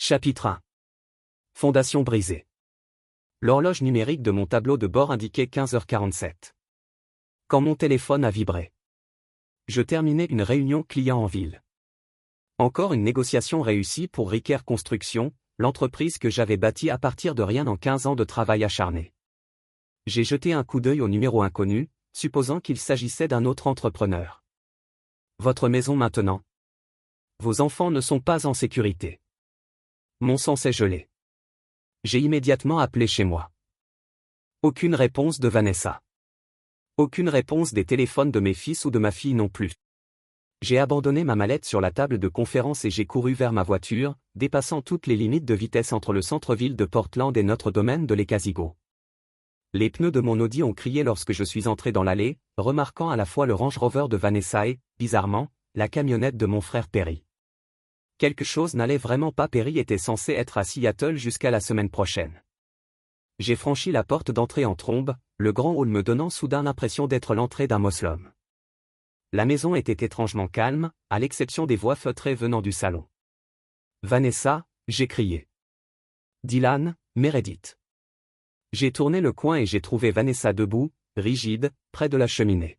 Chapitre 1. Fondation brisée. L'horloge numérique de mon tableau de bord indiquait 15h47. Quand mon téléphone a vibré. Je terminais une réunion client en ville. Encore une négociation réussie pour Ricaire Construction, l'entreprise que j'avais bâtie à partir de rien en 15 ans de travail acharné. J'ai jeté un coup d'œil au numéro inconnu, supposant qu'il s'agissait d'un autre entrepreneur. Votre maison maintenant. Vos enfants ne sont pas en sécurité. Mon sang s'est gelé. J'ai immédiatement appelé chez moi. Aucune réponse de Vanessa. Aucune réponse des téléphones de mes fils ou de ma fille non plus. J'ai abandonné ma mallette sur la table de conférence et j'ai couru vers ma voiture, dépassant toutes les limites de vitesse entre le centre-ville de Portland et notre domaine de l'Ecasigo. Les pneus de mon Audi ont crié lorsque je suis entré dans l'allée, remarquant à la fois le Range Rover de Vanessa et, bizarrement, la camionnette de mon frère Perry. Quelque chose n'allait vraiment pas. Perry était censé être à Seattle jusqu'à la semaine prochaine. J'ai franchi la porte d'entrée en trombe, le grand hall me donnant soudain l'impression d'être l'entrée d'un mausolème. La maison était étrangement calme, à l'exception des voix feutrées venant du salon. Vanessa, j'ai crié. Dylan, Meredith. J'ai tourné le coin et j'ai trouvé Vanessa debout, rigide, près de la cheminée.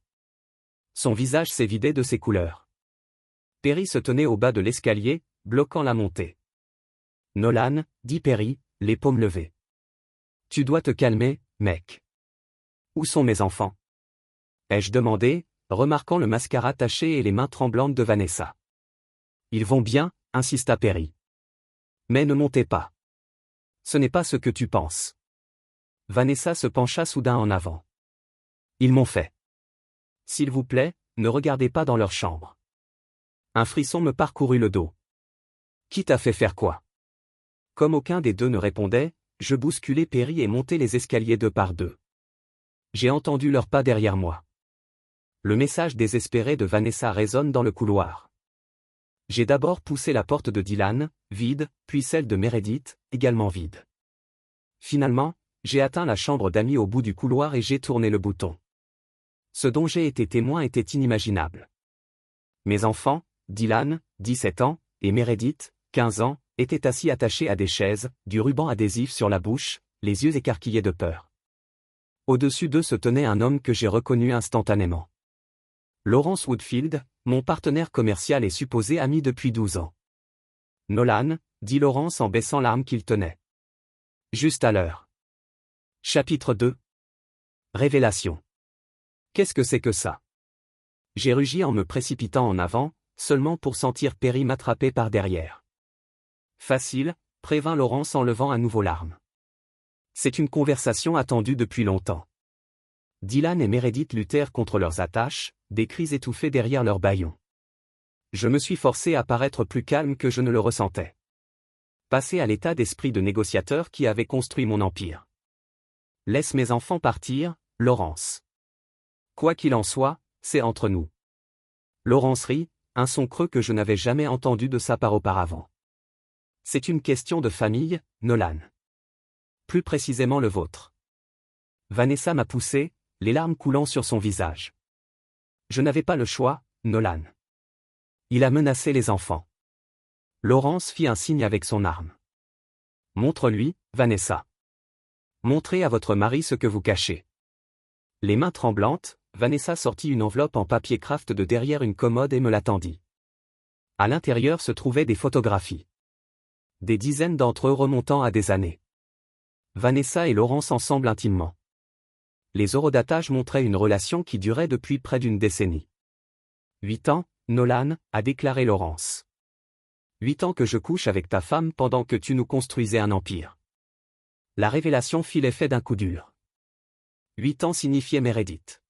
Son visage s'est vidé de ses couleurs. Perry se tenait au bas de l'escalier, bloquant la montée. Nolan, dit Perry, les paumes levées. Tu dois te calmer, mec. Où sont mes enfants? Ai-je demandé, remarquant le mascara taché et les mains tremblantes de Vanessa. Ils vont bien, insista Perry. Mais ne montez pas. Ce n'est pas ce que tu penses. Vanessa se pencha soudain en avant. Ils m'ont fait. S'il vous plaît, ne regardez pas dans leur chambre. Un frisson me parcourut le dos. Qui t'a fait faire quoi? Comme aucun des deux ne répondait, je bousculai Perry et montai les escaliers deux par deux. J'ai entendu leurs pas derrière moi. Le message désespéré de Vanessa résonne dans le couloir. J'ai d'abord poussé la porte de Dylan, vide, puis celle de Meredith, également vide. Finalement, j'ai atteint la chambre d'Amy au bout du couloir et j'ai tourné le bouton. Ce dont j'ai été témoin était inimaginable. Mes enfants, Dylan, 17 ans, et Meredith, 15 ans, étaient assis attachés à des chaises, du ruban adhésif sur la bouche, les yeux écarquillés de peur. Au-dessus d'eux se tenait un homme que j'ai reconnu instantanément. Lawrence Woodfield, mon partenaire commercial et supposé ami depuis 12 ans. Nolan, dit Lawrence en baissant l'arme qu'il tenait. Juste à l'heure. Chapitre 2. Révélation. Qu'est-ce que c'est que ça? J'ai rugi en me précipitant en avant, seulement pour sentir Perry m'attraper par derrière. Facile, prévint Lawrence en levant à nouveau l'arme. C'est une conversation attendue depuis longtemps. Dylan et Meredith luttèrent contre leurs attaches, des cris étouffés derrière leurs bâillons. Je me suis forcé à paraître plus calme que je ne le ressentais. Passé à l'état d'esprit de négociateur qui avait construit mon empire. Laisse mes enfants partir, Lawrence. Quoi qu'il en soit, c'est entre nous. Lawrence rit, un son creux que je n'avais jamais entendu de sa part auparavant. C'est une question de famille, Nolan. Plus précisément le vôtre. Vanessa m'a poussé, les larmes coulant sur son visage. Je n'avais pas le choix, Nolan. Il a menacé les enfants. Lawrence fit un signe avec son arme. Montre-lui, Vanessa. Montrez à votre mari ce que vous cachez. Les mains tremblantes, Vanessa sortit une enveloppe en papier craft de derrière une commode et me la tendit. À l'intérieur se trouvaient des photographies. Des dizaines d'entre eux remontant à des années. Vanessa et Lawrence ensemble intimement. Les horodatage montraient une relation qui durait depuis près d'une décennie. 8 ans, Nolan, a déclaré Lawrence. 8 ans que je couche avec ta femme pendant que tu nous construisais un empire. La révélation fit l'effet d'un coup dur. 8 ans signifiait Meredith.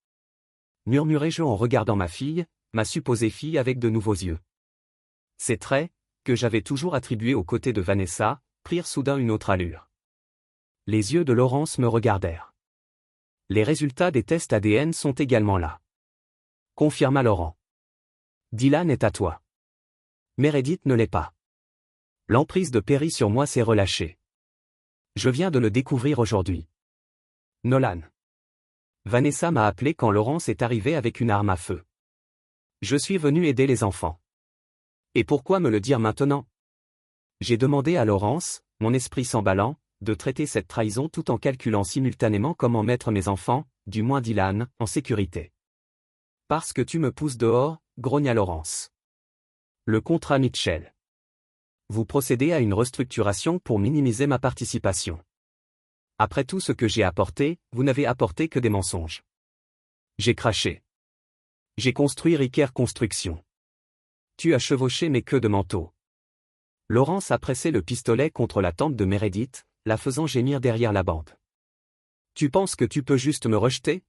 Murmurai-je en regardant ma fille, ma supposée fille avec de nouveaux yeux. Ces traits, que j'avais toujours attribués aux côtés de Vanessa, prirent soudain une autre allure. Les yeux de Lawrence me regardèrent. Les résultats des tests ADN sont également là. Confirma Laurent. Dylan est à toi. Meredith ne l'est pas. L'emprise de Perry sur moi s'est relâchée. Je viens de le découvrir aujourd'hui. Nolan. Vanessa m'a appelé quand Lawrence est arrivé avec une arme à feu. Je suis venu aider les enfants. Et pourquoi me le dire maintenant? J'ai demandé à Laurence, mon esprit s'emballant, de traiter cette trahison tout en calculant simultanément comment mettre mes enfants, du moins Dylan, en sécurité. Parce que tu me pousses dehors, grogna Laurence. Le contrat Mitchell. Vous procédez à une restructuration pour minimiser ma participation. Après tout ce que j'ai apporté, vous n'avez apporté que des mensonges. J'ai craché. J'ai construit Ricaire Construction. Tu as chevauché mes queues de manteau. Laurence a pressé le pistolet contre la tempe de Meredith, la faisant gémir derrière la bande. Tu penses que tu peux juste me rejeter?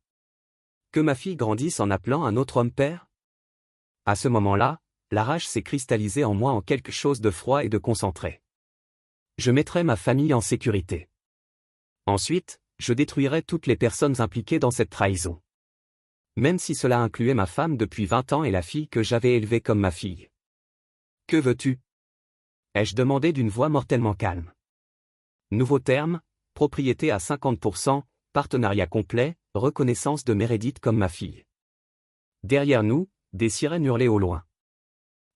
Que ma fille grandisse en appelant un autre homme père? À ce moment-là, la rage s'est cristallisée en moi en quelque chose de froid et de concentré. Je mettrai ma famille en sécurité. Ensuite, je détruirai toutes les personnes impliquées dans cette trahison. Même si cela incluait ma femme depuis 20 ans et la fille que j'avais élevée comme ma fille. Que veux-tu? Ai-je demandé d'une voix mortellement calme. Nouveau terme, propriété à 50%, partenariat complet, reconnaissance de Meredith comme ma fille. Derrière nous, des sirènes hurlaient au loin.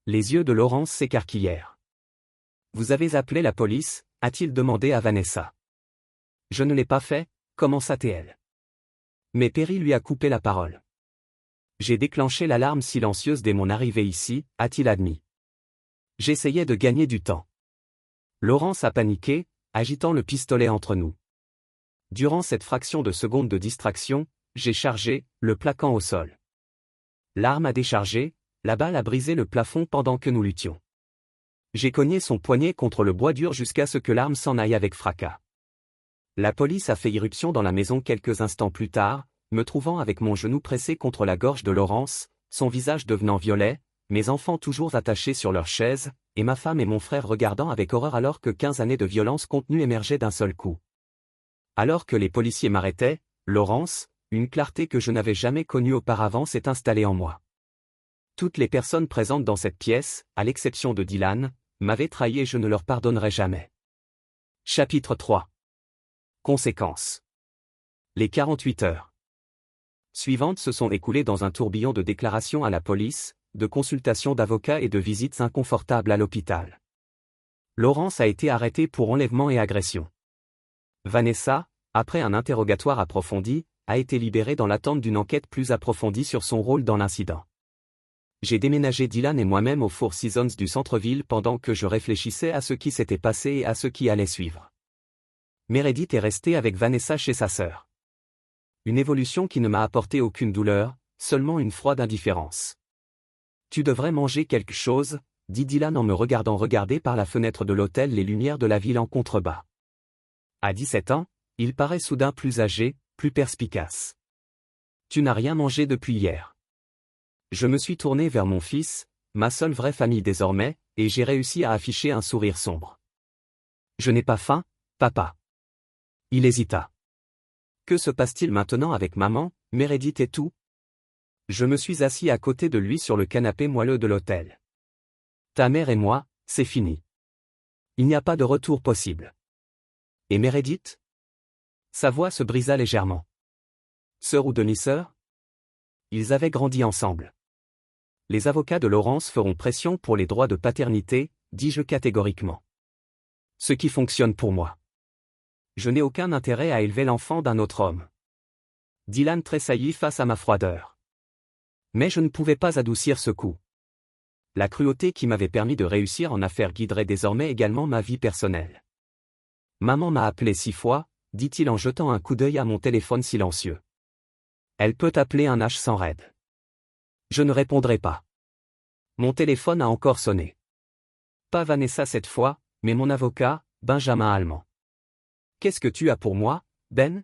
Les yeux de Laurence s'écarquillèrent. Vous avez appelé la police, a-t-il demandé à Vanessa. Je ne l'ai pas fait, commença-t-elle. Mais Perry lui a coupé la parole. J'ai déclenché l'alarme silencieuse dès mon arrivée ici, a-t-il admis. J'essayais de gagner du temps. Laurence a paniqué, agitant le pistolet entre nous. Durant cette fraction de seconde de distraction, j'ai chargé, le plaquant au sol. L'arme a déchargé, la balle a brisé le plafond pendant que nous luttions. J'ai cogné son poignet contre le bois dur jusqu'à ce que l'arme s'en aille avec fracas. La police a fait irruption dans la maison quelques instants plus tard, me trouvant avec mon genou pressé contre la gorge de Laurence, son visage devenant violet, mes enfants toujours attachés sur leur chaise, et ma femme et mon frère regardant avec horreur alors que 15 années de violence contenue émergeaient d'un seul coup. Alors que les policiers m'arrêtaient, Laurence, une clarté que je n'avais jamais connue auparavant s'est installée en moi. Toutes les personnes présentes dans cette pièce, à l'exception de Dylan, m'avaient trahi et je ne leur pardonnerai jamais. Chapitre 3. Conséquences. Les 48 heures suivantes se sont écoulées dans un tourbillon de déclarations à la police, de consultations d'avocats et de visites inconfortables à l'hôpital. Laurence a été arrêtée pour enlèvement et agression. Vanessa, après un interrogatoire approfondi, a été libérée dans l'attente d'une enquête plus approfondie sur son rôle dans l'incident. J'ai déménagé Dylan et moi-même au Four Seasons du centre-ville pendant que je réfléchissais à ce qui s'était passé et à ce qui allait suivre. Meredith est restée avec Vanessa chez sa sœur. Une évolution qui ne m'a apporté aucune douleur, seulement une froide indifférence. Tu devrais manger quelque chose, dit Dylan en me regardant regarder par la fenêtre de l'hôtel les lumières de la ville en contrebas. À 17 ans, il paraît soudain plus âgé, plus perspicace. Tu n'as rien mangé depuis hier. Je me suis tourné vers mon fils, ma seule vraie famille désormais, et j'ai réussi à afficher un sourire sombre. Je n'ai pas faim, papa. Il hésita. Que se passe-t-il maintenant avec maman, Meredith et tout? Je me suis assis à côté de lui sur le canapé moelleux de l'hôtel. Ta mère et moi, c'est fini. Il n'y a pas de retour possible. Et Meredith? Sa voix se brisa légèrement. Sœur ou demi-sœur? Ils avaient grandi ensemble. Les avocats de Laurence feront pression pour les droits de paternité, dis-je catégoriquement. Ce qui fonctionne pour moi. Je n'ai aucun intérêt à élever l'enfant d'un autre homme. Dylan tressaillit face à ma froideur. Mais je ne pouvais pas adoucir ce coup. La cruauté qui m'avait permis de réussir en affaires guiderait désormais également ma vie personnelle. Maman m'a appelé 6 fois, dit-il en jetant un coup d'œil à mon téléphone silencieux. Elle peut appeler un H sans raid. Je ne répondrai pas. Mon téléphone a encore sonné. Pas Vanessa cette fois, mais mon avocat, Benjamin Allemand. Qu'est-ce que tu as pour moi, Ben?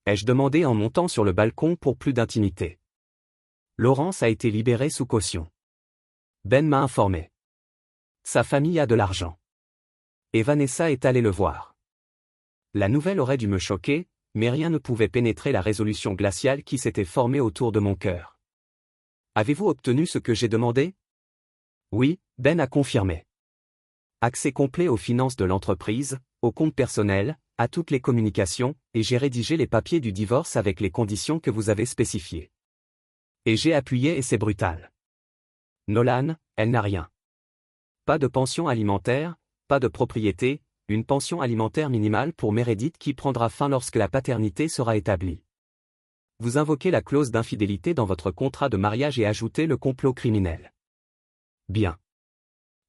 Ai-je demandé en montant sur le balcon pour plus d'intimité. Laurence a été libérée sous caution. Ben m'a informé. Sa famille a de l'argent. Et Vanessa est allée le voir. La nouvelle aurait dû me choquer, mais rien ne pouvait pénétrer la résolution glaciale qui s'était formée autour de mon cœur. Avez-vous obtenu ce que j'ai demandé? Oui, Ben a confirmé. Accès complet aux finances de l'entreprise, au compte personnel, à toutes les communications, et j'ai rédigé les papiers du divorce avec les conditions que vous avez spécifiées. Et j'ai appuyé et c'est brutal. Nolan, elle n'a rien. Pas de pension alimentaire, pas de propriété, une pension alimentaire minimale pour Meredith qui prendra fin lorsque la paternité sera établie. Vous invoquez la clause d'infidélité dans votre contrat de mariage et ajoutez le complot criminel. Bien.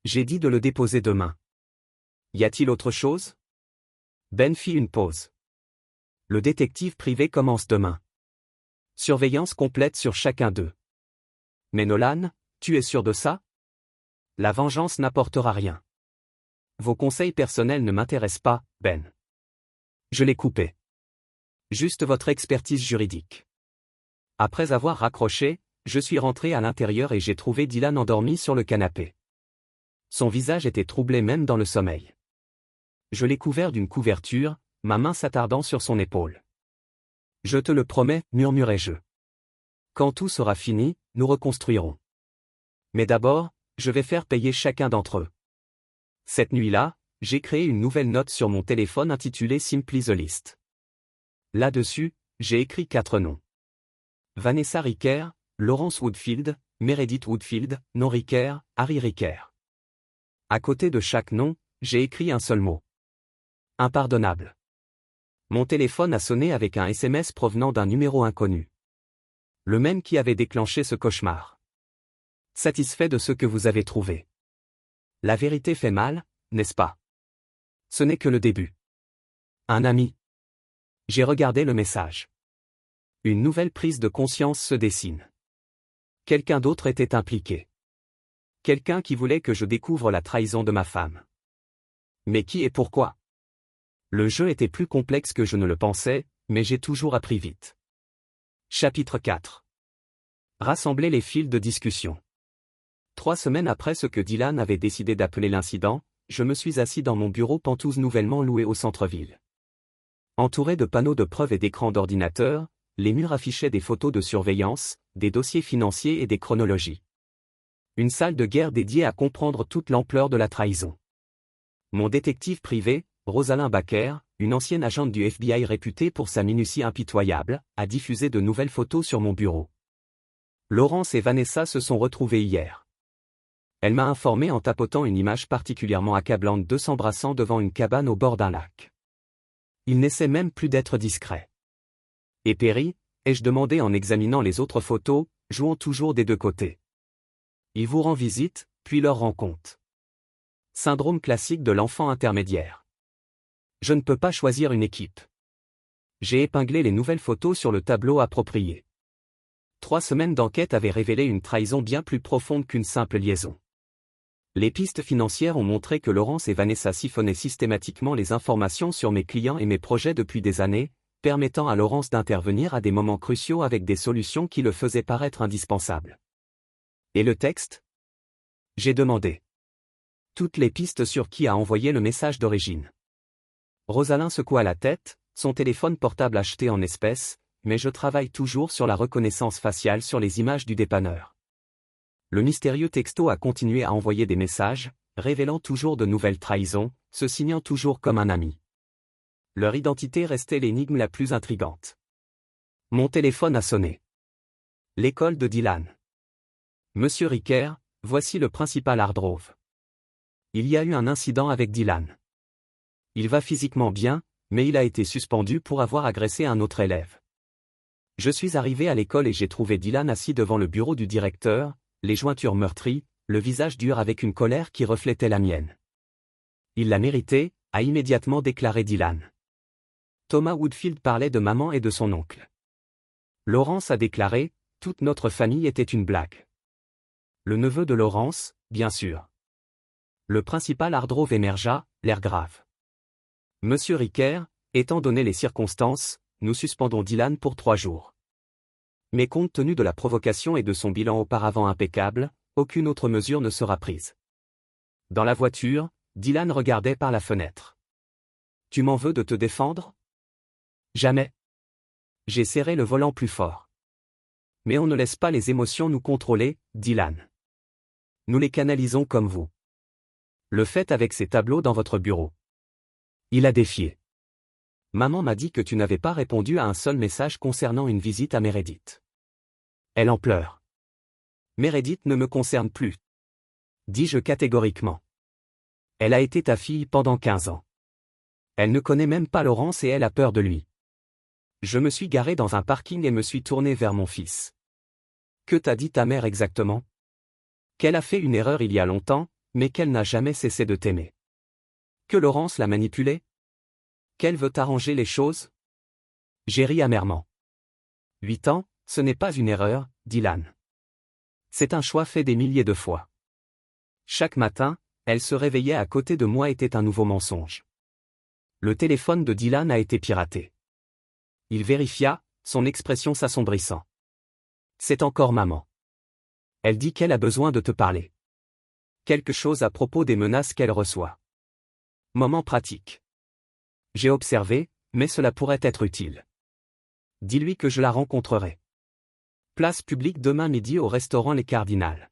J'ai dit de le déposer demain. Y a-t-il autre chose? Ben fit une pause. Le détective privé commence demain. Surveillance complète sur chacun d'eux. Mais Nolan, tu es sûr de ça? La vengeance n'apportera rien. Vos conseils personnels ne m'intéressent pas, Ben. Je l'ai coupé. Juste votre expertise juridique. Après avoir raccroché, je suis rentré à l'intérieur et j'ai trouvé Dylan endormi sur le canapé. Son visage était troublé même dans le sommeil. Je l'ai couvert d'une couverture, ma main s'attardant sur son épaule. Je te le promets, murmurai-je. Quand tout sera fini, nous reconstruirons. Mais d'abord, je vais faire payer chacun d'entre eux. Cette nuit-là, j'ai créé une nouvelle note sur mon téléphone intitulée Simply the List. Là-dessus, j'ai écrit 4 noms. Vanessa Ricker, Lawrence Woodfield, Meredith Woodfield, Non Ricker, Harry Ricker. À côté de chaque nom, j'ai écrit un seul mot. Impardonnable. Mon téléphone a sonné avec un SMS provenant d'un numéro inconnu. Le même qui avait déclenché ce cauchemar. Satisfait de ce que vous avez trouvé. La vérité fait mal, n'est-ce pas? Ce n'est que le début. Un ami. J'ai regardé le message. Une nouvelle prise de conscience se dessine. Quelqu'un d'autre était impliqué. Quelqu'un qui voulait que je découvre la trahison de ma femme. Mais qui et pourquoi? Le jeu était plus complexe que je ne le pensais, mais j'ai toujours appris vite. Chapitre 4. Rassembler les fils de discussion. 3 semaines après ce que Dylan avait décidé d'appeler l'incident, je me suis assis dans mon bureau pentouse nouvellement loué au centre-ville. Entouré de panneaux de preuves et d'écrans d'ordinateur, les murs affichaient des photos de surveillance, des dossiers financiers et des chronologies. Une salle de guerre dédiée à comprendre toute l'ampleur de la trahison. Mon détective privé, Rosalind Baker, une ancienne agente du FBI réputée pour sa minutie impitoyable, a diffusé de nouvelles photos sur mon bureau. Lawrence et Vanessa se sont retrouvés hier. Elle m'a informé en tapotant une image particulièrement accablante d'eux s'embrassant devant une cabane au bord d'un lac. Il n'essaie même plus d'être discret. Et Perry, ai-je demandé en examinant les autres photos, jouant toujours des deux côtés. Il vous rend visite, puis leur rend compte. Syndrome classique de l'enfant intermédiaire. Je ne peux pas choisir une équipe. J'ai épinglé les nouvelles photos sur le tableau approprié. 3 semaines d'enquête avaient révélé une trahison bien plus profonde qu'une simple liaison. Les pistes financières ont montré que Lawrence et Vanessa siphonnaient systématiquement les informations sur mes clients et mes projets depuis des années, permettant à Lawrence d'intervenir à des moments cruciaux avec des solutions qui le faisaient paraître indispensables. Et le texte? J'ai demandé. Toutes les pistes sur qui a envoyé le message d'origine. Rosalind secoua la tête, son téléphone portable acheté en espèces, mais je travaille toujours sur la reconnaissance faciale sur les images du dépanneur. Le mystérieux texto a continué à envoyer des messages, révélant toujours de nouvelles trahisons, se signant toujours comme un ami. Leur identité restait l'énigme la plus intrigante. Mon téléphone a sonné. L'école de Dylan. Monsieur Ricker, voici le principal Hardgrove. Il y a eu un incident avec Dylan. Il va physiquement bien, mais il a été suspendu pour avoir agressé un autre élève. Je suis arrivé à l'école et j'ai trouvé Dylan assis devant le bureau du directeur, les jointures meurtries, le visage dur avec une colère qui reflétait la mienne. Il l'a mérité, a immédiatement déclaré Dylan. Thomas Woodfield parlait de maman et de son oncle. Lawrence a déclaré, toute notre famille était une blague. Le neveu de Lawrence, bien sûr. Le principal Hardgrove émergea, l'air grave. Monsieur Ricker, étant donné les circonstances, nous suspendons Dylan pour 3 jours. Mais compte tenu de la provocation et de son bilan auparavant impeccable, aucune autre mesure ne sera prise. Dans la voiture, Dylan regardait par la fenêtre. Tu m'en veux de te défendre? Jamais. J'ai serré le volant plus fort. Mais on ne laisse pas les émotions nous contrôler, Dylan. Nous les canalisons comme vous. Le faites avec ces tableaux dans votre bureau. Il a défié. Maman m'a dit que tu n'avais pas répondu à un seul message concernant une visite à Meredith. Elle en pleure. Meredith ne me concerne plus. Dis-je catégoriquement. Elle a été ta fille pendant 15 ans. Elle ne connaît même pas Laurence et elle a peur de lui. Je me suis garé dans un parking et me suis tourné vers mon fils. Que t'a dit ta mère exactement? Qu'elle a fait une erreur il y a longtemps, mais qu'elle n'a jamais cessé de t'aimer. Que Laurence l'a manipulée? Qu'elle veut arranger les choses? J'ai ri amèrement. 8 ans, ce n'est pas une erreur, Dylan. C'est un choix fait des milliers de fois. Chaque matin, elle se réveillait à côté de moi était un nouveau mensonge. Le téléphone de Dylan a été piraté. Il vérifia, son expression s'assombrissant. C'est encore maman. Elle dit qu'elle a besoin de te parler. Quelque chose à propos des menaces qu'elle reçoit. Moment pratique. J'ai observé, mais cela pourrait être utile. Dis-lui que je la rencontrerai. Place publique demain midi au restaurant Les Cardinals.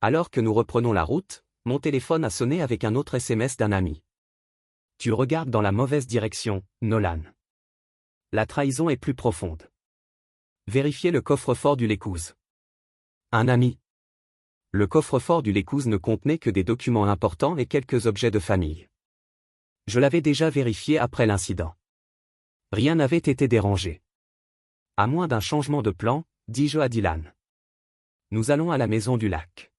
Alors que nous reprenons la route, mon téléphone a sonné avec un autre SMS d'un ami. Tu regardes dans la mauvaise direction, Nolan. La trahison est plus profonde. Vérifiez le coffre-fort du Lécouz. Un ami. Le coffre-fort du Lécouz ne contenait que des documents importants et quelques objets de famille. Je l'avais déjà vérifié après l'incident. Rien n'avait été dérangé. À moins d'un changement de plan, dis-je à Dylan. Nous allons à la maison du lac.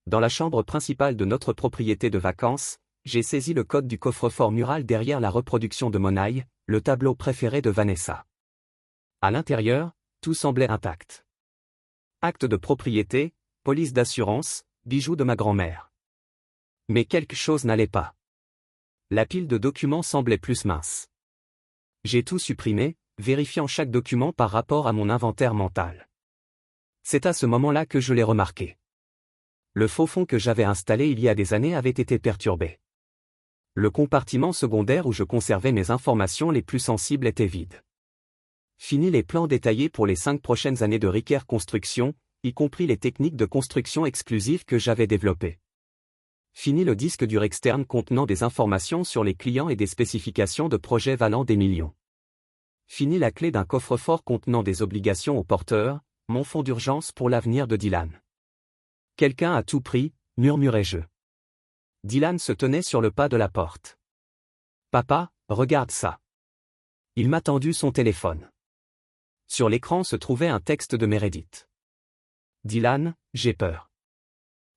Dans la chambre principale de notre propriété de vacances, j'ai saisi le code du coffre-fort mural derrière la reproduction de Monaille, le tableau préféré de Vanessa. À l'intérieur, tout semblait intact. Acte de propriété, police d'assurance, bijoux de ma grand-mère. Mais quelque chose n'allait pas. La pile de documents semblait plus mince. J'ai tout supprimé, vérifiant chaque document par rapport à mon inventaire mental. C'est à ce moment-là que je l'ai remarqué. Le faux fond que j'avais installé il y a des années avait été perturbé. Le compartiment secondaire où je conservais mes informations les plus sensibles était vide. Fini les plans détaillés pour les 5 prochaines années de Ricker Construction, y compris les techniques de construction exclusives que j'avais développées. Fini le disque dur externe contenant des informations sur les clients et des spécifications de projets valant des millions. Fini la clé d'un coffre-fort contenant des obligations aux porteurs, mon fonds d'urgence pour l'avenir de Dylan. Quelqu'un a tout pris, murmurai-je. Dylan se tenait sur le pas de la porte. Papa, regarde ça. Il m'a tendu son téléphone. Sur l'écran se trouvait un texte de Meredith. Dylan, j'ai peur.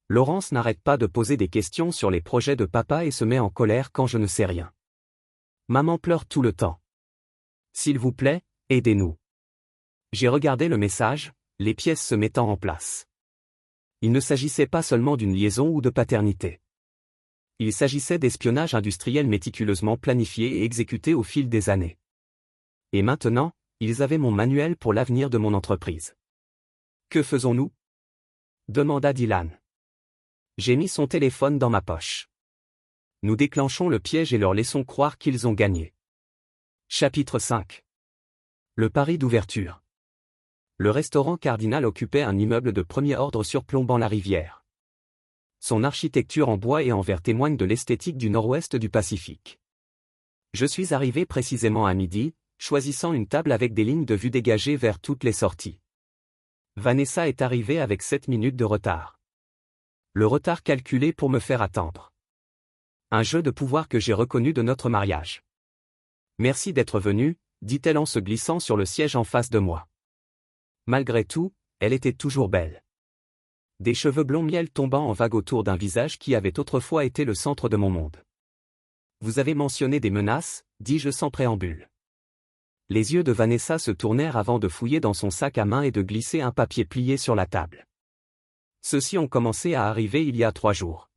Laurence n'arrête pas de poser des questions sur les projets de papa et se met en colère quand je ne sais rien. Maman pleure tout le temps. S'il vous plaît, aidez-nous. J'ai regardé le message, les pièces se mettant en place. Il ne s'agissait pas seulement d'une liaison ou de paternité. Il s'agissait d'espionnage industriel méticuleusement planifié et exécuté au fil des années. Et maintenant, ils avaient mon manuel pour l'avenir de mon entreprise. Que faisons-nous? Demanda Dylan. J'ai mis son téléphone dans ma poche. Nous déclenchons le piège et leur laissons croire qu'ils ont gagné. Chapitre 5. Le pari d'ouverture. Le restaurant Cardinal occupait un immeuble de premier ordre surplombant la rivière. Son architecture en bois et en verre témoigne de l'esthétique du nord-ouest du Pacifique. Je suis arrivé précisément à midi, choisissant une table avec des lignes de vue dégagées vers toutes les sorties. Vanessa est arrivée avec 7 minutes de retard. Le retard calculé pour me faire attendre. Un jeu de pouvoir que j'ai reconnu de notre mariage. Merci d'être venu, dit-elle en se glissant sur le siège en face de moi. Malgré tout, elle était toujours belle. Des cheveux blonds miel tombant en vagues autour d'un visage qui avait autrefois été le centre de mon monde. Vous avez mentionné des menaces, dis-je sans préambule. Les yeux de Vanessa se tournèrent avant de fouiller dans son sac à main et de glisser un papier plié sur la table. Ceux-ci ont commencé à arriver il y a 3 jours.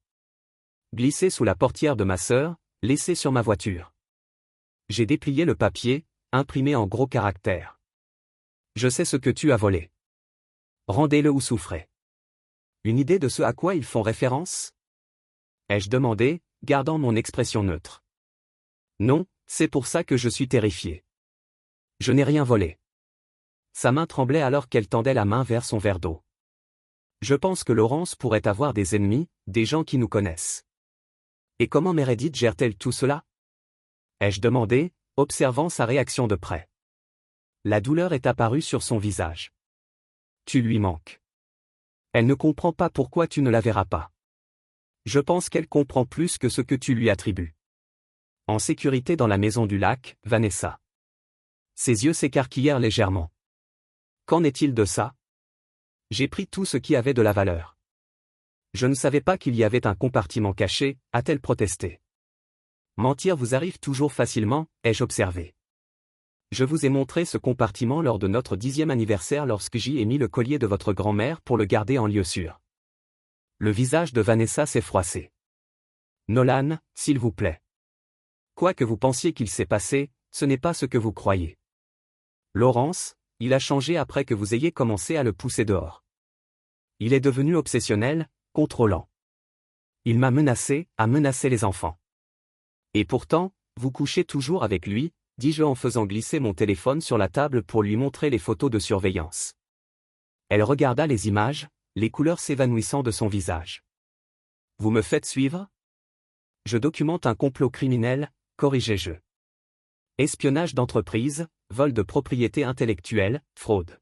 Glissé sous la portière de ma sœur, laissé sur ma voiture. J'ai déplié le papier, imprimé en gros caractères. Je sais ce que tu as volé. Rendez-le ou souffrez. Une idée de ce à quoi ils font référence? Ai-je demandé, gardant mon expression neutre. Non, c'est pour ça que je suis terrifié. Je n'ai rien volé. Sa main tremblait alors qu'elle tendait la main vers son verre d'eau. Je pense que Laurence pourrait avoir des ennemis, des gens qui nous connaissent. Et comment Meredith gère-t-elle tout cela? Ai-je demandé, observant sa réaction de près. La douleur est apparue sur son visage. Tu lui manques. Elle ne comprend pas pourquoi tu ne la verras pas. Je pense qu'elle comprend plus que ce que tu lui attribues. En sécurité dans la maison du lac, Vanessa. Ses yeux s'écarquillèrent légèrement. Qu'en est-il de ça? J'ai pris tout ce qui avait de la valeur. Je ne savais pas qu'il y avait un compartiment caché, a-t-elle protesté. Mentir vous arrive toujours facilement, ai-je observé. Je vous ai montré ce compartiment lors de notre 10e anniversaire lorsque j'y ai mis le collier de votre grand-mère pour le garder en lieu sûr. Le visage de Vanessa s'est froissé. Nolan, s'il vous plaît. Quoi que vous pensiez qu'il s'est passé, ce n'est pas ce que vous croyez. Laurence, il a changé après que vous ayez commencé à le pousser dehors. Il est devenu obsessionnel, contrôlant. Il m'a menacé, a menacé les enfants. Et pourtant, vous couchez toujours avec lui, dis-je en faisant glisser mon téléphone sur la table pour lui montrer les photos de surveillance. Elle regarda les images, les couleurs s'évanouissant de son visage. Vous me faites suivre? Je documente un complot criminel, corrigez-je. Espionnage d'entreprise, vol de propriété intellectuelle, fraude.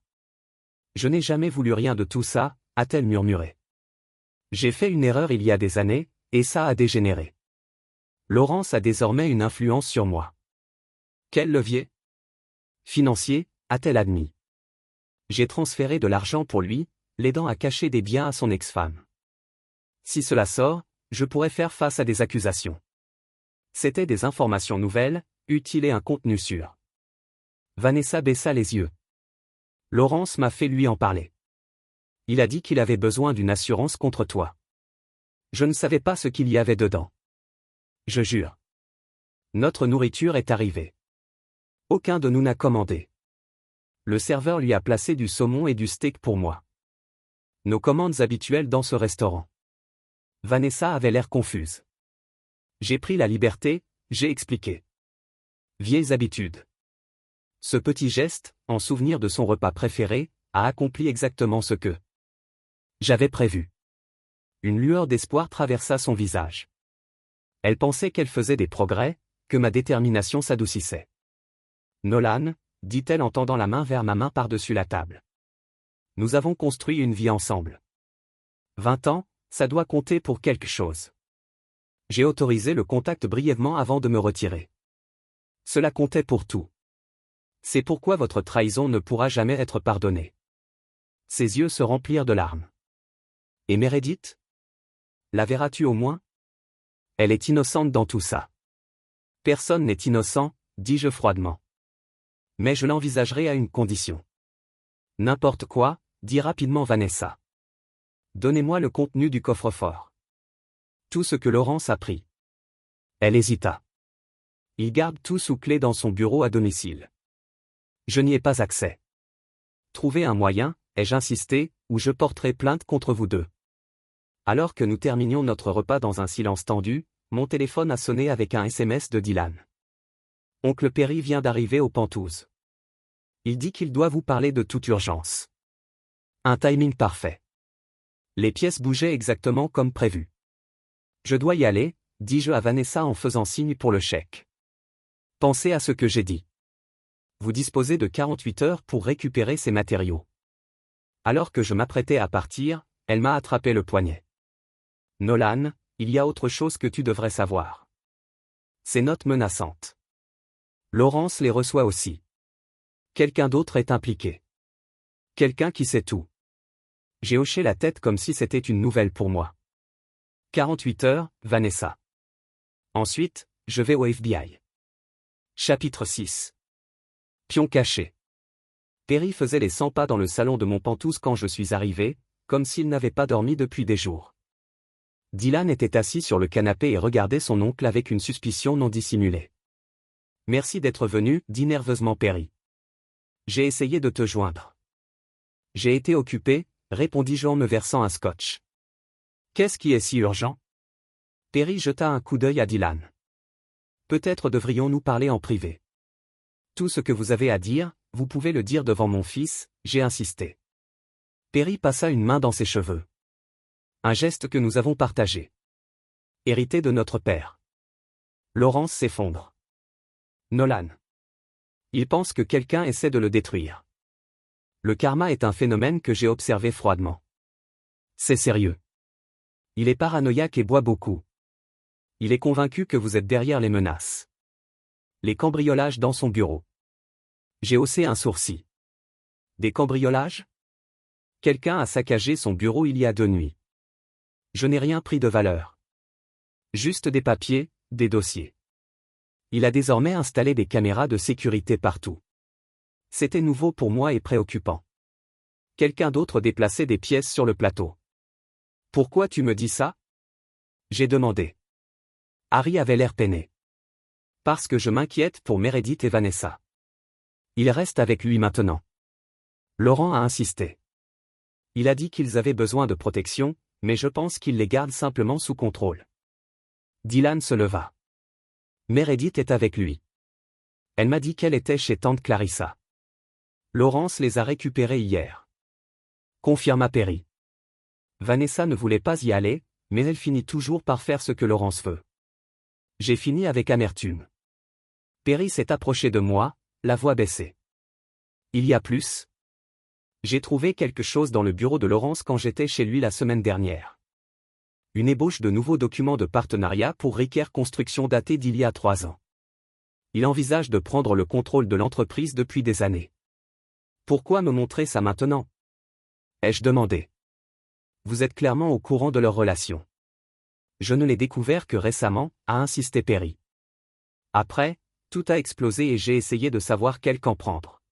Je n'ai jamais voulu rien de tout ça, a-t-elle murmuré. J'ai fait une erreur il y a des années, et ça a dégénéré. Laurence a désormais une influence sur moi. Quel levier? Financier, a-t-elle admis. J'ai transféré de l'argent pour lui, l'aidant à cacher des biens à son ex-femme. Si cela sort, je pourrais faire face à des accusations. C'étaient des informations nouvelles, utiles et un contenu sûr. Vanessa baissa les yeux. Laurence m'a fait lui en parler. Il a dit qu'il avait besoin d'une assurance contre toi. Je ne savais pas ce qu'il y avait dedans. Je jure. Notre nourriture est arrivée. Aucun de nous n'a commandé. Le serveur lui a placé du saumon et du steak pour moi. Nos commandes habituelles dans ce restaurant. Vanessa avait l'air confuse. J'ai pris la liberté, j'ai expliqué. Vieilles habitudes. Ce petit geste, en souvenir de son repas préféré, a accompli exactement ce que j'avais prévu. Une lueur d'espoir traversa son visage. Elle pensait qu'elle faisait des progrès, que ma détermination s'adoucissait. Nolan, dit-elle en tendant la main vers ma main par-dessus la table. Nous avons construit une vie ensemble. 20 ans, ça doit compter pour quelque chose. J'ai autorisé le contact brièvement avant de me retirer. Cela comptait pour tout. C'est pourquoi votre trahison ne pourra jamais être pardonnée. Ses yeux se remplirent de larmes. Et Meredith? La verras-tu au moins? Elle est innocente dans tout ça. Personne n'est innocent, dis-je froidement. Mais je l'envisagerai à une condition. N'importe quoi, dit rapidement Vanessa. Donnez-moi le contenu du coffre-fort. Tout ce que Laurence a pris. Elle hésita. Il garde tout sous clé dans son bureau à domicile. Je n'y ai pas accès. Trouvez un moyen, ai-je insisté, ou je porterai plainte contre vous deux. Alors que nous terminions notre repas dans un silence tendu, mon téléphone a sonné avec un SMS de Dylan. Oncle Perry vient d'arriver aux Pentouzes. Il dit qu'il doit vous parler de toute urgence. Un timing parfait. Les pièces bougeaient exactement comme prévu. Je dois y aller, dis-je à Vanessa en faisant signe pour le chèque. Pensez à ce que j'ai dit. Vous disposez de 48 heures pour récupérer ces matériaux. Alors que je m'apprêtais à partir, elle m'a attrapé le poignet. Nolan, il y a autre chose que tu devrais savoir. Ces notes menaçantes. Laurence les reçoit aussi. Quelqu'un d'autre est impliqué. Quelqu'un qui sait tout. J'ai hoché la tête comme si c'était une nouvelle pour moi. 48 heures, Vanessa. Ensuite, je vais au FBI. Chapitre 6. Pion caché. Perry faisait les 100 pas dans le salon de Montpentouz quand je suis arrivé, comme s'il n'avait pas dormi depuis des jours. Dylan était assis sur le canapé et regardait son oncle avec une suspicion non dissimulée. « Merci d'être venu, dit nerveusement Perry. J'ai essayé de te joindre. J'ai été occupé, répondis-je en me versant un scotch. Qu'est-ce qui est si urgent? Perry jeta un coup d'œil à Dylan. Peut-être devrions-nous parler en privé. Tout ce que vous avez à dire, vous pouvez le dire devant mon fils, j'ai insisté. Perry passa une main dans ses cheveux. Un geste que nous avons partagé. Hérité de notre père. Laurence s'effondre. Nolan. Il pense que quelqu'un essaie de le détruire. Le karma est un phénomène que j'ai observé froidement. C'est sérieux. Il est paranoïaque et boit beaucoup. Il est convaincu que vous êtes derrière les menaces. Les cambriolages dans son bureau. J'ai haussé un sourcil. Des cambriolages? Quelqu'un a saccagé son bureau il y a 2 nuits. Je n'ai rien pris de valeur. Juste des papiers, des dossiers. Il a désormais installé des caméras de sécurité partout. C'était nouveau pour moi et préoccupant. Quelqu'un d'autre déplaçait des pièces sur le plateau. Pourquoi tu me dis ça? J'ai demandé. Harry avait l'air peiné. Parce que je m'inquiète pour Meredith et Vanessa. Il reste avec lui maintenant. Laurent a insisté. Il a dit qu'ils avaient besoin de protection, mais je pense qu'il les garde simplement sous contrôle. Dylan se leva. Meredith est avec lui. Elle m'a dit qu'elle était chez tante Clarissa. Laurence les a récupérés hier. Confirma Perry. Vanessa ne voulait pas y aller, mais elle finit toujours par faire ce que Laurence veut. J'ai fini avec amertume. Perry s'est approché de moi, la voix baissée. Il y a plus? J'ai trouvé quelque chose dans le bureau de Laurence quand j'étais chez lui la semaine dernière. Une ébauche de nouveaux documents de partenariat pour Ricker Construction datés d'il y a 3 ans. Il envisage de prendre le contrôle de l'entreprise depuis des années. Pourquoi me montrer ça maintenant? Ai-je demandé. Vous êtes clairement au courant de leur relation. Je ne l'ai découvert que récemment, a insisté Perry. Après, tout a explosé et j'ai essayé de savoir quel camp prendre.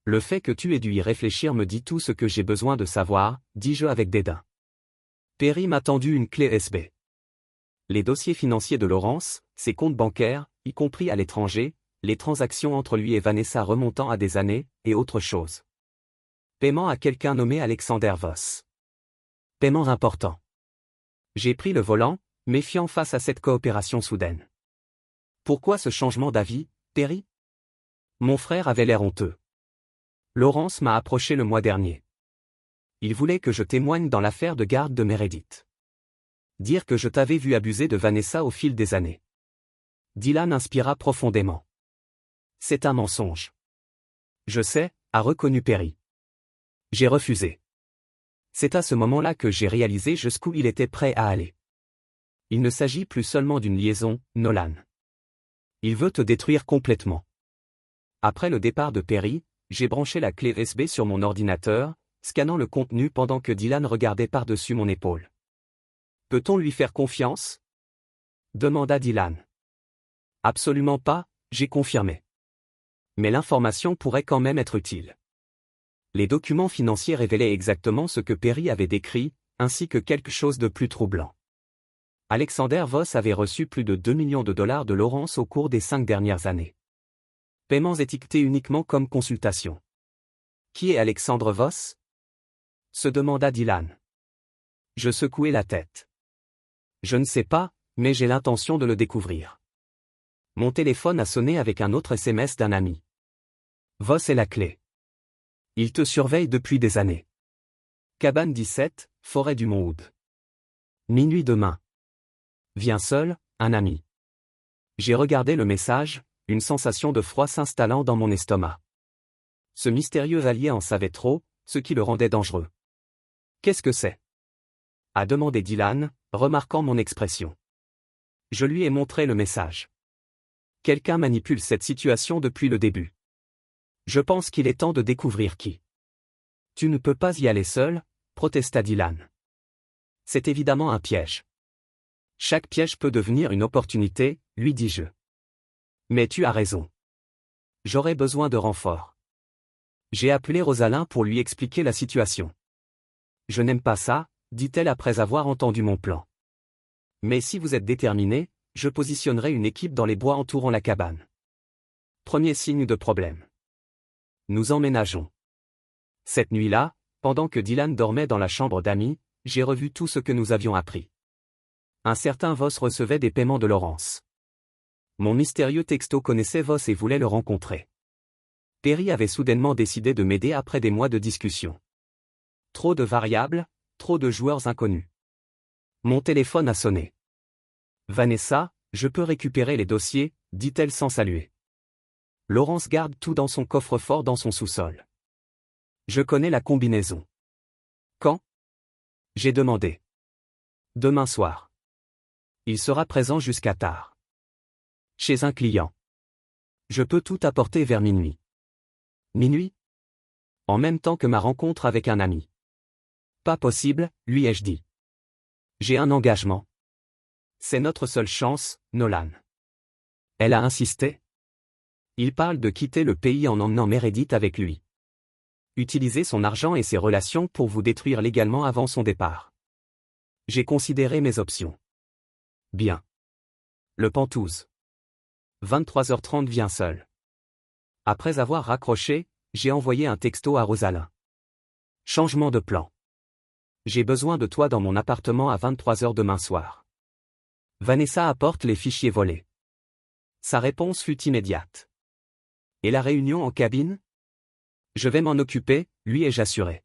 Le fait que tu aies dû y réfléchir me dit tout ce que j'ai besoin de savoir, dis-je avec dédain. Perry m'a tendu une clé USB. Les dossiers financiers de Laurence, ses comptes bancaires, y compris à l'étranger, les transactions entre lui et Vanessa remontant à des années, et autre chose. Paiement à quelqu'un nommé Alexander Voss. Paiement important. J'ai pris le volant, méfiant face à cette coopération soudaine. Pourquoi ce changement d'avis, Perry? Mon frère avait l'air honteux. Laurence m'a approché le mois dernier. Il voulait que je témoigne dans l'affaire de garde de Meredith. Dire que je t'avais vu abuser de Vanessa au fil des années. Dylan inspira profondément. C'est un mensonge. Je sais, a reconnu Perry. J'ai refusé. C'est à ce moment-là que j'ai réalisé jusqu'où il était prêt à aller. Il ne s'agit plus seulement d'une liaison, Nolan. Il veut te détruire complètement. Après le départ de Perry, j'ai branché la clé USB sur mon ordinateur, scannant le contenu pendant que Dylan regardait par-dessus mon épaule. Peut-on lui faire confiance? Demanda Dylan. Absolument pas, j'ai confirmé. Mais l'information pourrait quand même être utile. Les documents financiers révélaient exactement ce que Perry avait décrit, ainsi que quelque chose de plus troublant. Alexander Voss avait reçu plus de 2 millions de dollars de Laurence au cours des 5 dernières années. Paiements étiquetés uniquement comme consultation. Qui est Alexandre Voss? Se demanda Dylan. Je secouai la tête. Je ne sais pas, mais j'ai l'intention de le découvrir. Mon téléphone a sonné avec un autre SMS d'un ami. Voss est la clé. Il te surveille depuis des années. Cabane 17, forêt du Mont-Hood. Minuit demain. Viens seul, un ami. J'ai regardé le message, une sensation de froid s'installant dans mon estomac. Ce mystérieux allié en savait trop, ce qui le rendait dangereux. Qu'est-ce que c'est? A demandé Dylan, remarquant mon expression. Je lui ai montré le message. Quelqu'un manipule cette situation depuis le début. Je pense qu'il est temps de découvrir qui. Tu ne peux pas y aller seul, protesta Dylan. C'est évidemment un piège. Chaque piège peut devenir une opportunité, lui dis-je. Mais tu as raison. J'aurais besoin de renfort. J'ai appelé Rosalind pour lui expliquer la situation. Je n'aime pas ça, dit-elle après avoir entendu mon plan. Mais si vous êtes déterminé, je positionnerai une équipe dans les bois entourant la cabane. Premier signe de problème. Nous emménageons. Cette nuit-là, pendant que Dylan dormait dans la chambre d'amis, j'ai revu tout ce que nous avions appris. Un certain Voss recevait des paiements de Laurence. Mon mystérieux texto connaissait Voss et voulait le rencontrer. Perry avait soudainement décidé de m'aider après des mois de discussion. Trop de variables, trop de joueurs inconnus. Mon téléphone a sonné. Vanessa, je peux récupérer les dossiers, dit-elle sans saluer. Laurence garde tout dans son coffre-fort dans son sous-sol. Je connais la combinaison. Quand? J'ai demandé. Demain soir. Il sera présent jusqu'à tard. Chez un client. Je peux tout apporter vers minuit. Minuit? En même temps que ma rencontre avec un ami. Pas possible, lui ai-je dit. J'ai un engagement. C'est notre seule chance, Nolan. Elle a insisté. Il parle de quitter le pays en emmenant Meredith avec lui. Utiliser son argent et ses relations pour vous détruire légalement avant son départ. J'ai considéré mes options. Bien. Le Pentouse. 23h30 vient seul. Après avoir raccroché, j'ai envoyé un texto à Rosalind. Changement de plan. J'ai besoin de toi dans mon appartement à 23h demain soir. Vanessa apporte les fichiers volés. Sa réponse fut immédiate. Et la réunion en cabine? Je vais m'en occuper, lui ai-je assuré.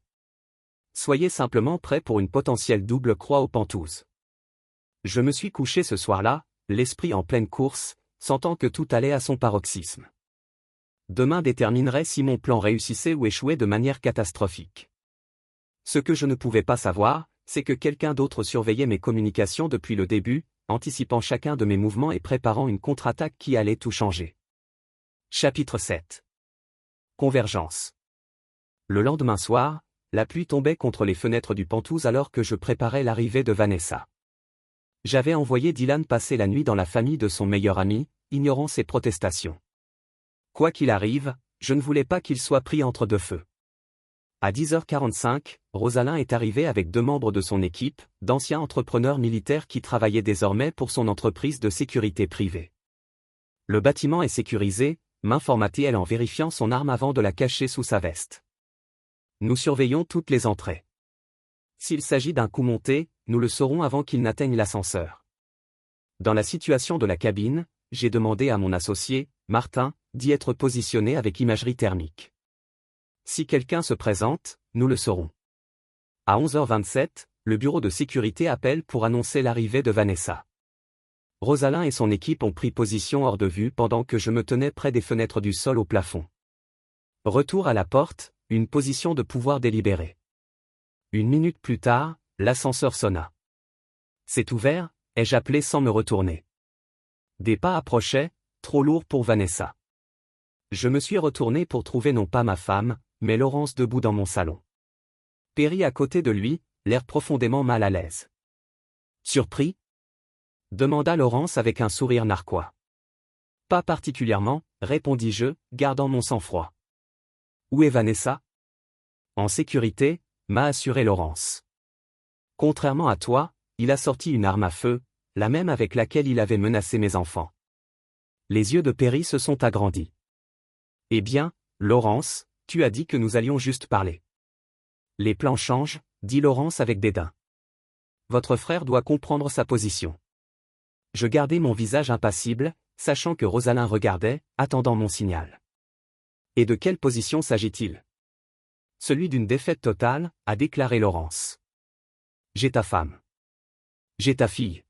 Soyez simplement prêts pour une potentielle double croix aux Pentouse. Je me suis couché ce soir-là, l'esprit en pleine course, sentant que tout allait à son paroxysme. Demain déterminerait si mon plan réussissait ou échouait de manière catastrophique. Ce que je ne pouvais pas savoir, c'est que quelqu'un d'autre surveillait mes communications depuis le début, anticipant chacun de mes mouvements et préparant une contre-attaque qui allait tout changer. Chapitre 7. Convergence. Le lendemain soir, la pluie tombait contre les fenêtres du Pentouse alors que je préparais l'arrivée de Vanessa. J'avais envoyé Dylan passer la nuit dans la famille de son meilleur ami, ignorant ses protestations. Quoi qu'il arrive, je ne voulais pas qu'il soit pris entre deux feux. À 10h45, Rosalind est arrivée avec 2 membres de son équipe, d'anciens entrepreneurs militaires qui travaillaient désormais pour son entreprise de sécurité privée. Le bâtiment est sécurisé, m'informa-t-elle en vérifiant son arme avant de la cacher sous sa veste. Nous surveillons toutes les entrées. S'il s'agit d'un coup monté, nous le saurons avant qu'il n'atteigne l'ascenseur. Dans la situation de la cabine, j'ai demandé à mon associé, Martin, d'y être positionné avec imagerie thermique. Si quelqu'un se présente, nous le saurons. À 11h27, le bureau de sécurité appelle pour annoncer l'arrivée de Vanessa. Rosalind et son équipe ont pris position hors de vue pendant que je me tenais près des fenêtres du sol au plafond. Retour à la porte, une position de pouvoir délibéré. 1 minute plus tard, l'ascenseur sonna. C'est ouvert, ai-je appelé sans me retourner. Des pas approchaient, trop lourds pour Vanessa. Je me suis retourné pour trouver non pas ma femme, mais Laurence debout dans mon salon. Perry à côté de lui, l'air profondément mal à l'aise. Surpris? Demanda Laurence avec un sourire narquois. Pas particulièrement, répondis-je, gardant mon sang-froid. Où est Vanessa? En sécurité, m'a assuré Laurence. Contrairement à toi, il a sorti une arme à feu, la même avec laquelle il avait menacé mes enfants. Les yeux de Perry se sont agrandis. Eh bien, Laurence, tu as dit que nous allions juste parler. Les plans changent, dit Laurence avec dédain. Votre frère doit comprendre sa position. Je gardai mon visage impassible, sachant que Rosalind regardait, attendant mon signal. Et de quelle position s'agit-il? Celui d'une défaite totale, a déclaré Laurence. J'ai ta femme. J'ai ta fille.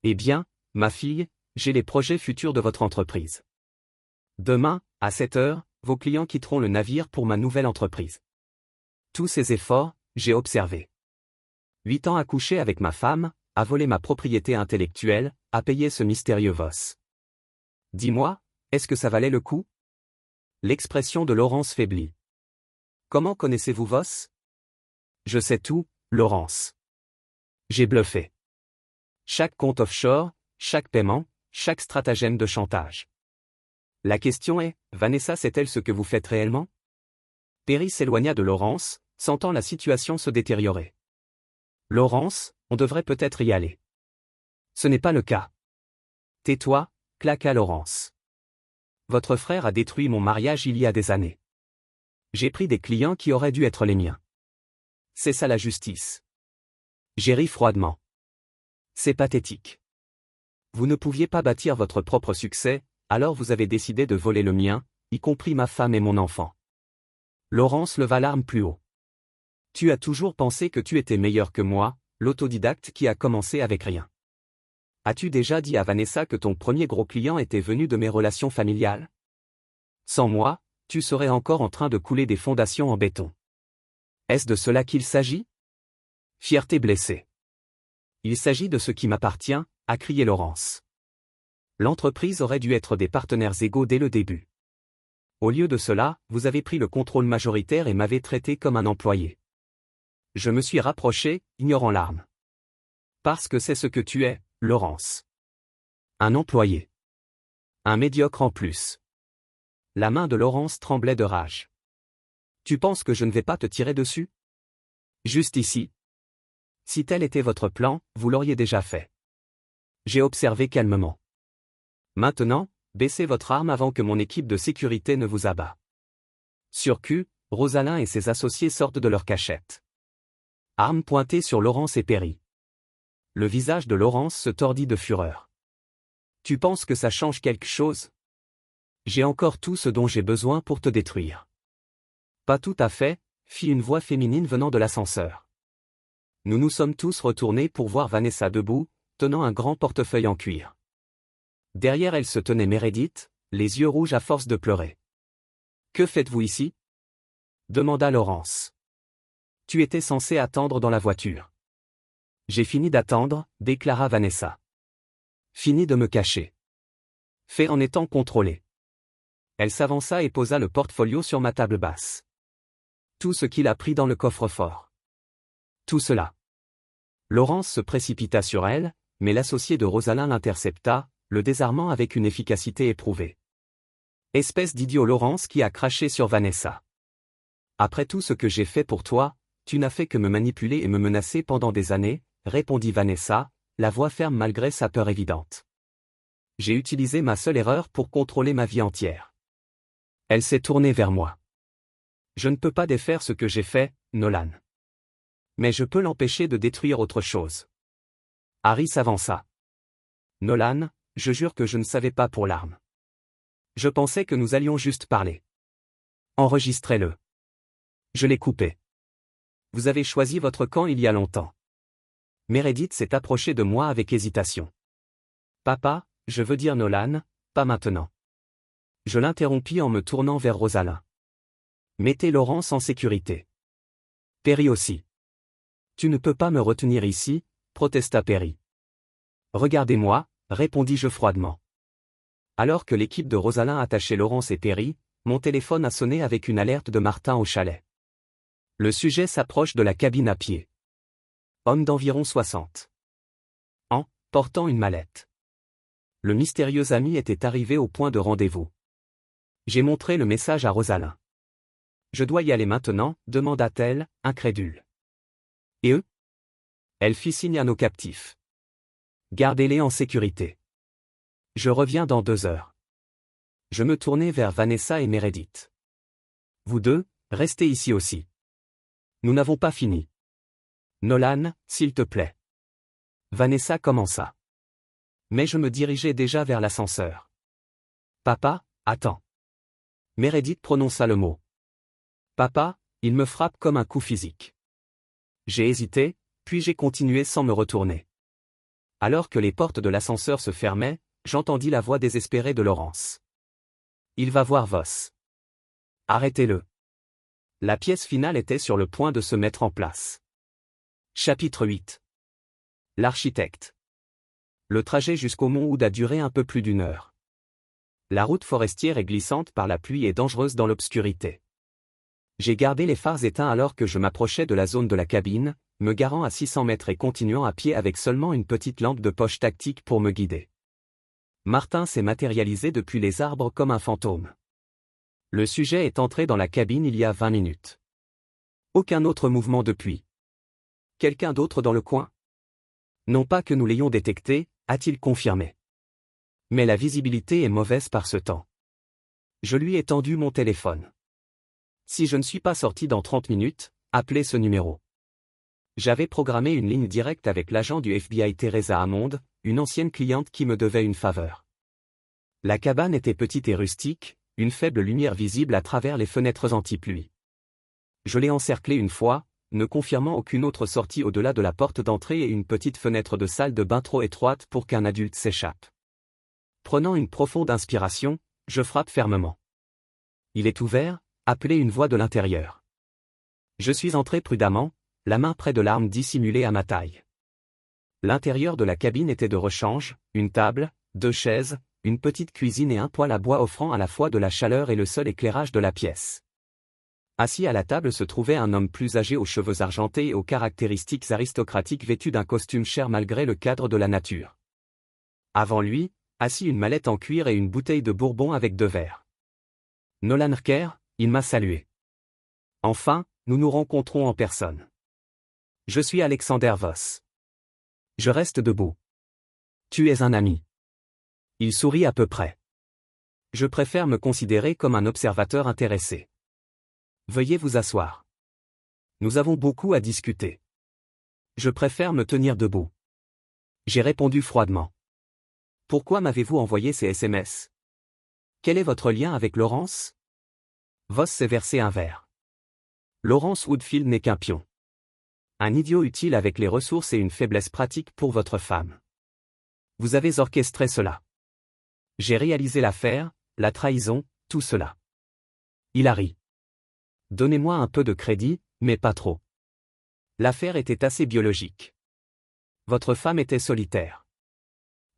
Eh bien, ma fille, j'ai les projets futurs de votre entreprise. Demain, à 7h, vos clients quitteront le navire pour ma nouvelle entreprise. Tous ces efforts, j'ai observé. 8 ans à coucher avec ma femme, à voler ma propriété intellectuelle, à payer ce mystérieux Voss. Dis-moi, est-ce que ça valait le coup? L'expression de Laurence faiblit. Comment connaissez-vous Voss? Je sais tout, Laurence. J'ai bluffé. Chaque compte offshore, chaque paiement, chaque stratagème de chantage. La question est, Vanessa sait-elle ce que vous faites réellement? Perry s'éloigna de Laurence, sentant la situation se détériorer. Laurence, on devrait peut-être y aller. Ce n'est pas le cas. Tais-toi, claqua Laurence. Votre frère a détruit mon mariage il y a des années. J'ai pris des clients qui auraient dû être les miens. C'est ça la justice. J'ai ri froidement. C'est pathétique. Vous ne pouviez pas bâtir votre propre succès, alors vous avez décidé de voler le mien, y compris ma femme et mon enfant. Laurence leva l'arme plus haut. Tu as toujours pensé que tu étais meilleur que moi, l'autodidacte qui a commencé avec rien. As-tu déjà dit à Vanessa que ton premier gros client était venu de mes relations familiales? Sans moi, tu serais encore en train de couler des fondations en béton. Est-ce de cela qu'il s'agit? Fierté blessée. Il s'agit de ce qui m'appartient, a crié Laurence. L'entreprise aurait dû être des partenaires égaux dès le début. Au lieu de cela, vous avez pris le contrôle majoritaire et m'avez traité comme un employé. Je me suis rapproché, ignorant l'arme. Parce que c'est ce que tu es, Laurence. Un employé. Un médiocre en plus. La main de Laurence tremblait de rage. Tu penses que je ne vais pas te tirer dessus? Juste ici. Si tel était votre plan, vous l'auriez déjà fait. J'ai observé calmement. Maintenant, baissez votre arme avant que mon équipe de sécurité ne vous abat. Sur cul, Rosalind et ses associés sortent de leur cachette. Arme pointée sur Laurence et Perry. Le visage de Laurence se tordit de fureur. Tu penses que ça change quelque chose? J'ai encore tout ce dont j'ai besoin pour te détruire. Pas tout à fait, fit une voix féminine venant de l'ascenseur. Nous nous sommes tous retournés pour voir Vanessa debout, tenant un grand portefeuille en cuir. Derrière elle se tenait Meredith, les yeux rouges à force de pleurer. Que faites-vous ici? Demanda Laurence. Tu étais censé attendre dans la voiture. J'ai fini d'attendre, déclara Vanessa. Fini de me cacher. Fait en étant contrôlé. Elle s'avança et posa le portfolio sur ma table basse. Tout ce qu'il a pris dans le coffre-fort. Tout cela. Laurence se précipita sur elle, mais l'associé de Rosalind l'intercepta, le désarmant avec une efficacité éprouvée. Espèce d'idiot Laurence qui a craché sur Vanessa. Après tout ce que j'ai fait pour toi, tu n'as fait que me manipuler et me menacer pendant des années, répondit Vanessa, la voix ferme malgré sa peur évidente. J'ai utilisé ma seule erreur pour contrôler ma vie entière. Elle s'est tournée vers moi. Je ne peux pas défaire ce que j'ai fait, Nolan. Mais je peux l'empêcher de détruire autre chose. Harry s'avança. Nolan, je jure que je ne savais pas pour l'arme. Je pensais que nous allions juste parler. Enregistrez-le. Je l'ai coupé. Vous avez choisi votre camp il y a longtemps. Meredith s'est approchée de moi avec hésitation. Papa, je veux dire Nolan, pas maintenant. Je l'interrompis en me tournant vers Rosalind. Mettez Laurence en sécurité. Perry aussi. Tu ne peux pas me retenir ici, protesta Perry. Regardez-moi, répondis-je froidement. Alors que l'équipe de Rosalind attachait Laurence et Perry, mon téléphone a sonné avec une alerte de Martin au chalet. Le sujet s'approche de la cabine à pied. Homme d'environ 60 ans, portant une mallette. Le mystérieux ami était arrivé au point de rendez-vous. J'ai montré le message à Rosalind. Je dois y aller maintenant, demanda-t-elle, incrédule. Et eux? Elle fit signe à nos captifs. Gardez-les en sécurité. Je reviens dans 2 heures. Je me tournai vers Vanessa et Meredith. Vous deux, restez ici aussi. Nous n'avons pas fini. Nolan, s'il te plaît. Vanessa commença. Mais je me dirigeais déjà vers l'ascenseur. Papa, attends. Meredith prononça le mot. Papa, il me frappe comme un coup physique. J'ai hésité, puis j'ai continué sans me retourner. Alors que les portes de l'ascenseur se fermaient, j'entendis la voix désespérée de Laurence. Il va voir Voss. Arrêtez-le. La pièce finale était sur le point de se mettre en place. Chapitre 8. L'architecte. Le trajet jusqu'au mont Hood a duré un peu plus d'1 heure. La route forestière est glissante par la pluie et dangereuse dans l'obscurité. J'ai gardé les phares éteints alors que je m'approchais de la zone de la cabine, me garant à 600 mètres et continuant à pied avec seulement une petite lampe de poche tactique pour me guider. Martin s'est matérialisé depuis les arbres comme un fantôme. Le sujet est entré dans la cabine il y a 20 minutes. Aucun autre mouvement depuis. Quelqu'un d'autre dans le coin? Non pas que nous l'ayons détecté, a-t-il confirmé. Mais la visibilité est mauvaise par ce temps. Je lui ai tendu mon téléphone. Si je ne suis pas sorti dans 30 minutes, appelez ce numéro. J'avais programmé une ligne directe avec l'agent du FBI Teresa Hammond, une ancienne cliente qui me devait une faveur. La cabane était petite et rustique, une faible lumière visible à travers les fenêtres anti-pluie. Je l'ai encerclée une fois, ne confirmant aucune autre sortie au-delà de la porte d'entrée et une petite fenêtre de salle de bain trop étroite pour qu'un adulte s'échappe. Prenant une profonde inspiration, je frappe fermement. Il est ouvert, appelez une voix de l'intérieur. Je suis entré prudemment, la main près de l'arme dissimulée à ma taille. L'intérieur de la cabine était de rechange, une table, 2 chaises, une petite cuisine et un poêle à bois offrant à la fois de la chaleur et le seul éclairage de la pièce. Assis à la table se trouvait un homme plus âgé aux cheveux argentés et aux caractéristiques aristocratiques vêtu d'un costume cher malgré le cadre de la nature. Avant lui, assis une mallette en cuir et une bouteille de bourbon avec 2 verres. Nolan Rker, il m'a salué. Enfin, nous nous rencontrons en personne. Je suis Alexander Voss. Je reste debout. Tu es un ami. Il sourit à peu près. Je préfère me considérer comme un observateur intéressé. Veuillez vous asseoir. Nous avons beaucoup à discuter. Je préfère me tenir debout. J'ai répondu froidement. Pourquoi m'avez-vous envoyé ces SMS? Quel est votre lien avec Laurence? Voss s'est versé un verre. Laurence Woodfield n'est qu'un pion. Un idiot utile avec les ressources et une faiblesse pratique pour votre femme. Vous avez orchestré cela. J'ai réalisé l'affaire, la trahison, tout cela. Il a ri. Donnez-moi un peu de crédit, mais pas trop. L'affaire était assez biologique. Votre femme était solitaire.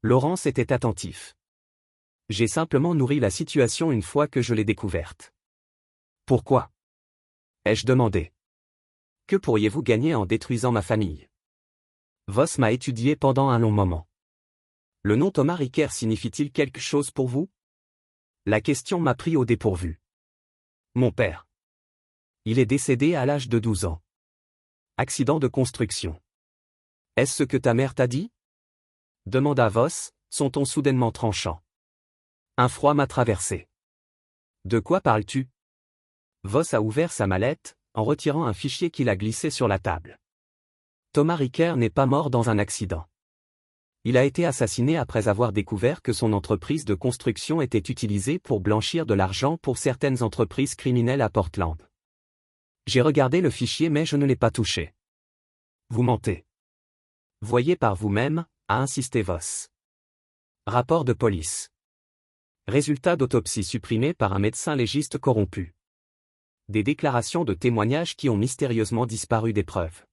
Laurence était attentif. J'ai simplement nourri la situation une fois que je l'ai découverte. Pourquoi? Ai-je demandé. Que pourriez-vous gagner en détruisant ma famille? Voss m'a étudié pendant un long moment. Le nom Thomas Rker signifie-t-il quelque chose pour vous? La question m'a pris au dépourvu. Mon père. Il est décédé à l'âge de 12 ans. Accident de construction. Est-ce ce que ta mère t'a dit? Demanda Voss, son ton soudainement tranchant. Un froid m'a traversé. De quoi parles-tu? Voss a ouvert sa mallette, en retirant un fichier qu'il a glissé sur la table. Thomas Rker n'est pas mort dans un accident. Il a été assassiné après avoir découvert que son entreprise de construction était utilisée pour blanchir de l'argent pour certaines entreprises criminelles à Portland. J'ai regardé le fichier mais je ne l'ai pas touché. Vous mentez. Voyez par vous-même, a insisté Voss. Rapport de police. Résultat d'autopsie supprimé par un médecin légiste corrompu. Des déclarations de témoignages qui ont mystérieusement disparu des preuves.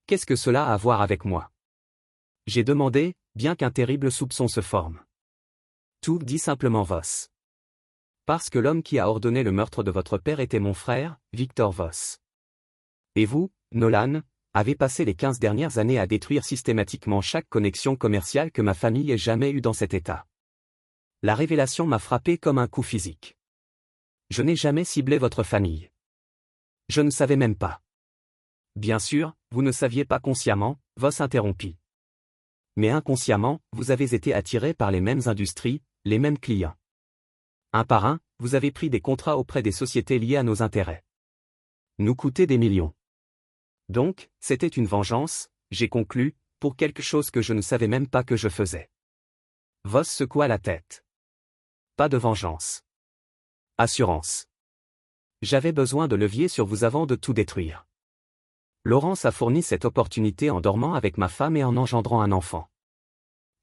Qu'est-ce que cela a à voir avec moi? J'ai demandé, bien qu'un terrible soupçon se forme. Tout, dit simplement Voss. Parce que l'homme qui a ordonné le meurtre de votre père était mon frère, Victor Voss. Et vous, Nolan, avez passé les 15 dernières années à détruire systématiquement chaque connexion commerciale que ma famille ait jamais eue dans cet état. La révélation m'a frappé comme un coup physique. Je n'ai jamais ciblé votre famille. Je ne savais même pas. Bien sûr, vous ne saviez pas consciemment, Voss interrompit. Mais inconsciemment, vous avez été attiré par les mêmes industries, les mêmes clients. Un par un, vous avez pris des contrats auprès des sociétés liées à nos intérêts. Nous coûtaient des millions. Donc, c'était une vengeance, j'ai conclu, pour quelque chose que je ne savais même pas que je faisais. Voss secoua la tête. Pas de vengeance. Assurance. J'avais besoin de levier sur vous avant de tout détruire. Laurence a fourni cette opportunité en dormant avec ma femme et en engendrant un enfant.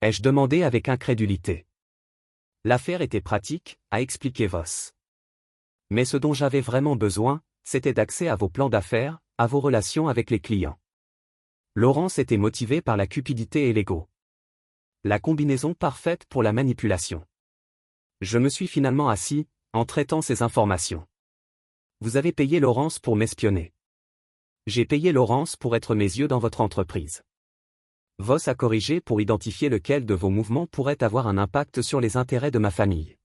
Ai-je demandé avec incrédulité. L'affaire était pratique, a expliqué Voss. Mais ce dont j'avais vraiment besoin, c'était d'accès à vos plans d'affaires, à vos relations avec les clients. Laurence était motivée par la cupidité et l'ego. La combinaison parfaite pour la manipulation. Je me suis finalement assis, en traitant ces informations. Vous avez payé Laurence pour m'espionner. J'ai payé Laurence pour être mes yeux dans votre entreprise. Voss a corrigé pour identifier lequel de vos mouvements pourrait avoir un impact sur les intérêts de ma famille.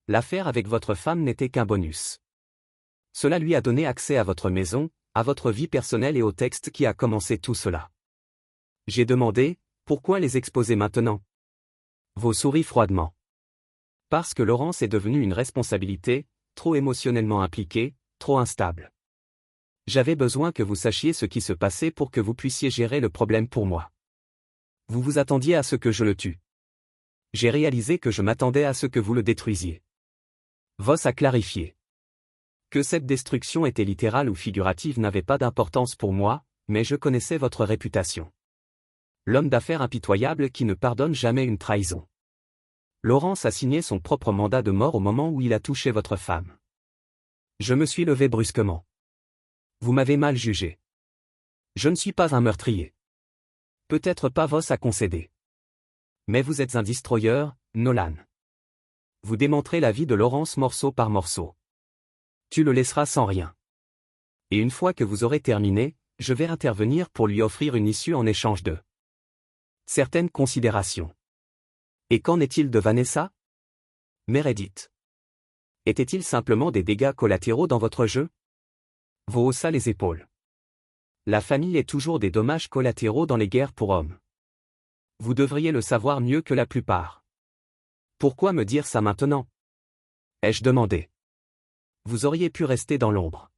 L'affaire avec votre femme n'était qu'un bonus. Cela lui a donné accès à votre maison, à votre vie personnelle et au texte qui a commencé tout cela. J'ai demandé, pourquoi les exposer maintenant? Vos souris froidement. Parce que Laurence est devenue une responsabilité, trop émotionnellement impliquée, trop instable. J'avais besoin que vous sachiez ce qui se passait pour que vous puissiez gérer le problème pour moi. Vous vous attendiez à ce que je le tue. J'ai réalisé que je m'attendais à ce que vous le détruisiez. Voss a clarifié. Que cette destruction était littérale ou figurative n'avait pas d'importance pour moi, mais je connaissais votre réputation. L'homme d'affaires impitoyable qui ne pardonne jamais une trahison. Laurence a signé son propre mandat de mort au moment où il a touché votre femme. Je me suis levé brusquement. Vous m'avez mal jugé. Je ne suis pas un meurtrier. Peut-être pas Voss a concédé. Mais vous êtes un destroyer, Nolan. Vous démontrez la vie de Laurence morceau par morceau. Tu le laisseras sans rien. Et une fois que vous aurez terminé, je vais intervenir pour lui offrir une issue en échange de certaines considérations. Et qu'en est-il de Vanessa? Meredith. Était-il simplement des dégâts collatéraux dans votre jeu? Vous haussa les épaules. La famille est toujours des dommages collatéraux dans les guerres pour hommes. Vous devriez le savoir mieux que la plupart. Pourquoi me dire ça maintenant? Ai-je demandé. Vous auriez pu rester dans l'ombre.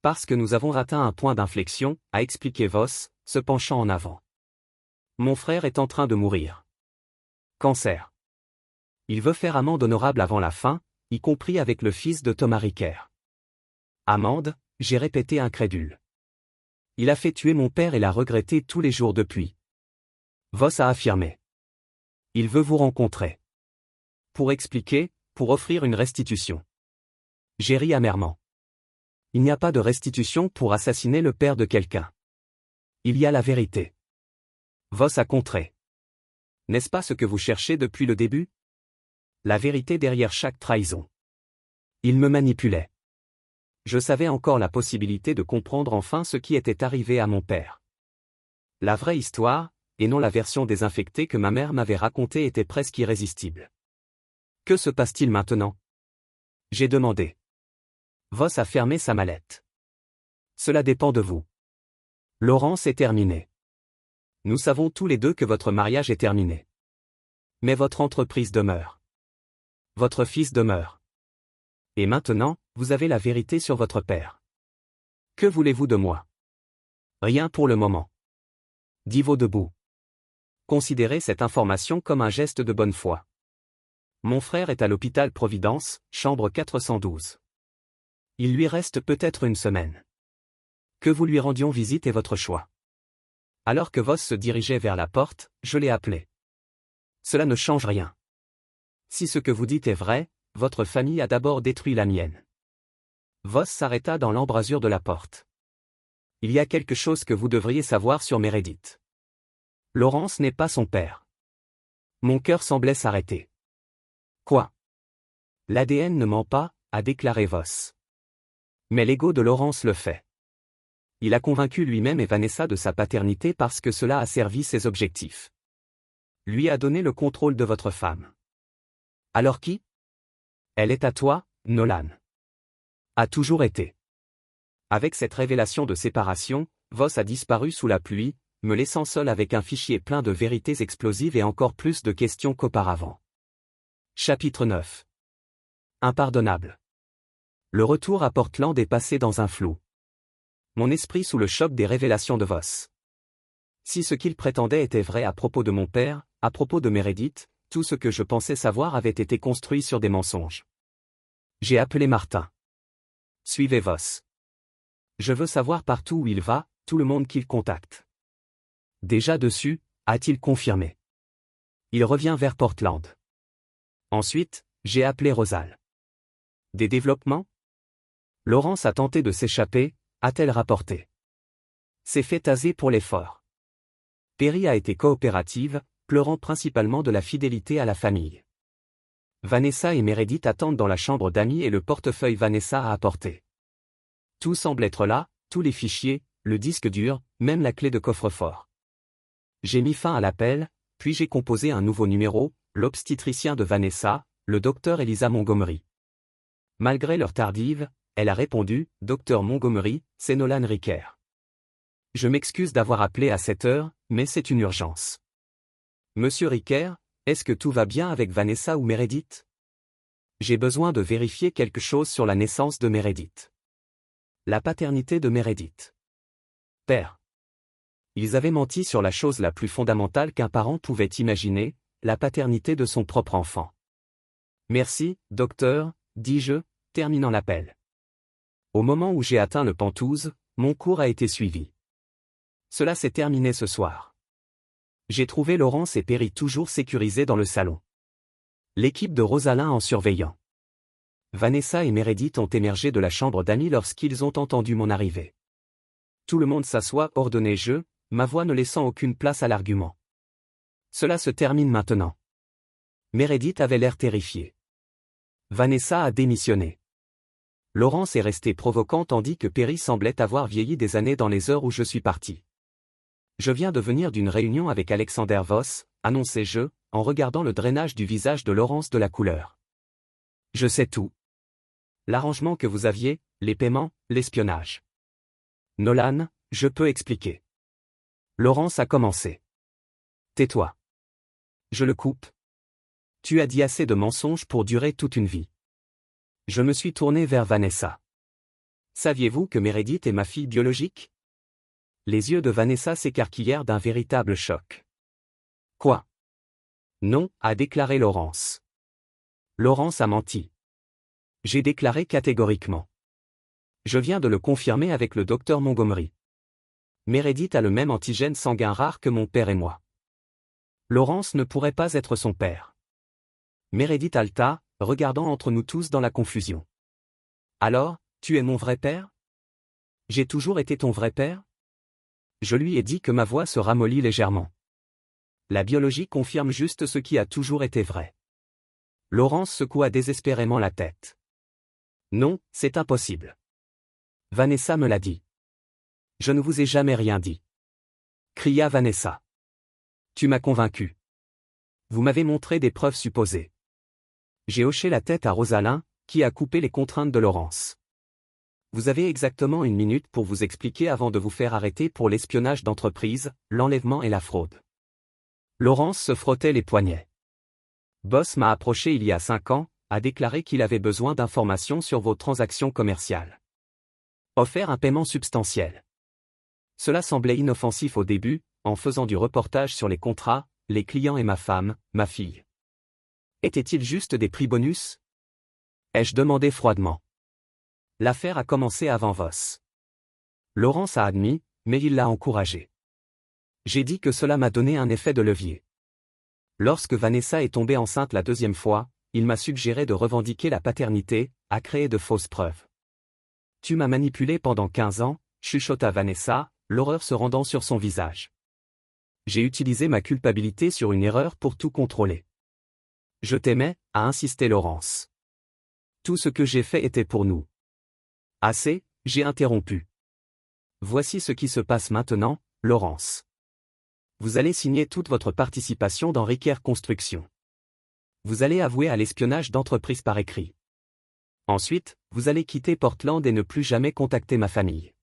Parce que nous avons atteint un point d'inflexion, a expliqué Voss, se penchant en avant. Mon frère est en train de mourir. Cancer. Il veut faire amende honorable avant la fin, y compris avec le fils de Thomas Ricker. Amende, j'ai répété incrédule. Il a fait tuer mon père et l'a regretté tous les jours depuis. Voss a affirmé. Il veut vous rencontrer. Pour expliquer, pour offrir une restitution. J'ai ri amèrement. Il n'y a pas de restitution pour assassiner le père de quelqu'un. Il y a la vérité. Voss a contré. N'est-ce pas ce que vous cherchez depuis le début? La vérité derrière chaque trahison. Il me manipulait. Je savais encore la possibilité de comprendre enfin ce qui était arrivé à mon père. La vraie histoire, et non la version désinfectée que ma mère m'avait racontée, était presque irrésistible. Que se passe-t-il maintenant? J'ai demandé. Voss a fermé sa mallette. Cela dépend de vous. Laurence est terminée. Nous savons tous les deux que votre mariage est terminé. Mais votre entreprise demeure. Votre fils demeure. Et maintenant, vous avez la vérité sur votre père. Que voulez-vous de moi? Rien pour le moment. Divo debout. Considérez cette information comme un geste de bonne foi. Mon frère est à l'hôpital Providence, chambre 412. Il lui reste peut-être une semaine. Que vous lui rendions visite est votre choix. Alors que Voss se dirigeait vers la porte, je l'ai appelé. Cela ne change rien. Si ce que vous dites est vrai, votre famille a d'abord détruit la mienne. Voss s'arrêta dans l'embrasure de la porte. Il y a quelque chose que vous devriez savoir sur Meredith. Laurence n'est pas son père. Mon cœur semblait s'arrêter. Quoi? L'ADN ne ment pas, a déclaré Voss. Mais l'ego de Laurence le fait. Il a convaincu lui-même et Vanessa de sa paternité parce que cela a servi ses objectifs. Lui a donné le contrôle de votre femme. Alors qui? Elle est à toi, Nolan. A toujours été. Avec cette révélation de séparation, Voss a disparu sous la pluie, me laissant seul avec un fichier plein de vérités explosives et encore plus de questions qu'auparavant. Chapitre 9. Impardonnable. Le retour à Portland est passé dans un flou. Mon esprit sous le choc des révélations de Voss. Si ce qu'il prétendait était vrai à propos de mon père, à propos de Meredith, tout ce que je pensais savoir avait été construit sur des mensonges. J'ai appelé Martin. Suivez Voss. Je veux savoir partout où il va, tout le monde qu'il contacte. Déjà dessus, a-t-il confirmé. Il revient vers Portland. Ensuite, j'ai appelé Rosal. Des développements? Laurence a tenté de s'échapper, a-t-elle rapporté. S'est fait taser pour l'effort. Perry a été coopérative, pleurant principalement de la fidélité à la famille. Vanessa et Meredith attendent dans la chambre d'amis et le portefeuille Vanessa a apporté. Tout semble être là, tous les fichiers, le disque dur, même la clé de coffre-fort. J'ai mis fin à l'appel, puis j'ai composé un nouveau numéro, l'obstétricien de Vanessa, le docteur Elisa Montgomery. Malgré l'heure tardive, elle a répondu, « Docteur Montgomery, c'est Nolan Ricker. Je m'excuse d'avoir appelé à cette heure, mais c'est une urgence. Monsieur Ricker, est-ce que tout va bien avec Vanessa ou Meredith? J'ai besoin de vérifier quelque chose sur la naissance de Meredith. La paternité de Meredith. Père. Ils avaient menti sur la chose la plus fondamentale qu'un parent pouvait imaginer, la paternité de son propre enfant. Merci, docteur, dis-je, terminant l'appel. Au moment où j'ai atteint le Penthouse, mon cours a été suivi. Cela s'est terminé ce soir. J'ai trouvé Laurence et Perry toujours sécurisés dans le salon. L'équipe de Rosalyn en surveillant. Vanessa et Meredith ont émergé de la chambre d'amis lorsqu'ils ont entendu mon arrivée. Tout le monde s'assoit, ordonné je, ma voix ne laissant aucune place à l'argument. Cela se termine maintenant. Meredith avait l'air terrifiée. Vanessa a démissionné. Laurence est restée provocante tandis que Perry semblait avoir vieilli des années dans les heures où je suis parti. Je viens de venir d'une réunion avec Alexander Voss, annonçai-je, en regardant le drainage du visage de Laurence de la couleur. Je sais tout. L'arrangement que vous aviez, les paiements, l'espionnage. Nolan, je peux expliquer. Laurence a commencé. Tais-toi. Je le coupe. Tu as dit assez de mensonges pour durer toute une vie. Je me suis tourné vers Vanessa. Saviez-vous que Meredith est ma fille biologique? Les yeux de Vanessa s'écarquillèrent d'un véritable choc. Quoi? Non, a déclaré Laurence. Laurence a menti. J'ai déclaré catégoriquement. Je viens de le confirmer avec le docteur Montgomery. Meredith a le même antigène sanguin rare que mon père et moi. Laurence ne pourrait pas être son père. Meredith halta, regardant entre nous tous dans la confusion. Alors, tu es mon vrai père? J'ai toujours été ton vrai père? Je lui ai dit que ma voix se ramollit légèrement. La biologie confirme juste ce qui a toujours été vrai. Laurence secoua désespérément la tête. Non, c'est impossible. Vanessa me l'a dit. Je ne vous ai jamais rien dit. Cria Vanessa. Tu m'as convaincu. Vous m'avez montré des preuves supposées. J'ai hoché la tête à Rosalind, qui a coupé les contraintes de Laurence. Vous avez exactement 1 minute pour vous expliquer avant de vous faire arrêter pour l'espionnage d'entreprise, l'enlèvement et la fraude. Laurence se frottait les poignets. Boss m'a approché il y a 5 ans, a déclaré qu'il avait besoin d'informations sur vos transactions commerciales. Offert un paiement substantiel. Cela semblait inoffensif au début, en faisant du reportage sur les contrats, les clients et ma femme, ma fille. Étaient-ils juste des prix bonus? Ai-je demandé froidement. L'affaire a commencé avant Voss. Laurence a admis, mais il l'a encouragé. J'ai dit que cela m'a donné un effet de levier. Lorsque Vanessa est tombée enceinte la 2e fois, il m'a suggéré de revendiquer la paternité, à créer de fausses preuves. Tu m'as manipulé pendant 15 ans, chuchota Vanessa, l'horreur se rendant sur son visage. J'ai utilisé ma culpabilité sur une erreur pour tout contrôler. Je t'aimais, a insisté Laurence. Tout ce que j'ai fait était pour nous. Assez, j'ai interrompu. Voici ce qui se passe maintenant, Laurence. Vous allez signer toute votre participation dans Ricaire Construction. Vous allez avouer à l'espionnage d'entreprise par écrit. Ensuite, vous allez quitter Portland et ne plus jamais contacter ma famille.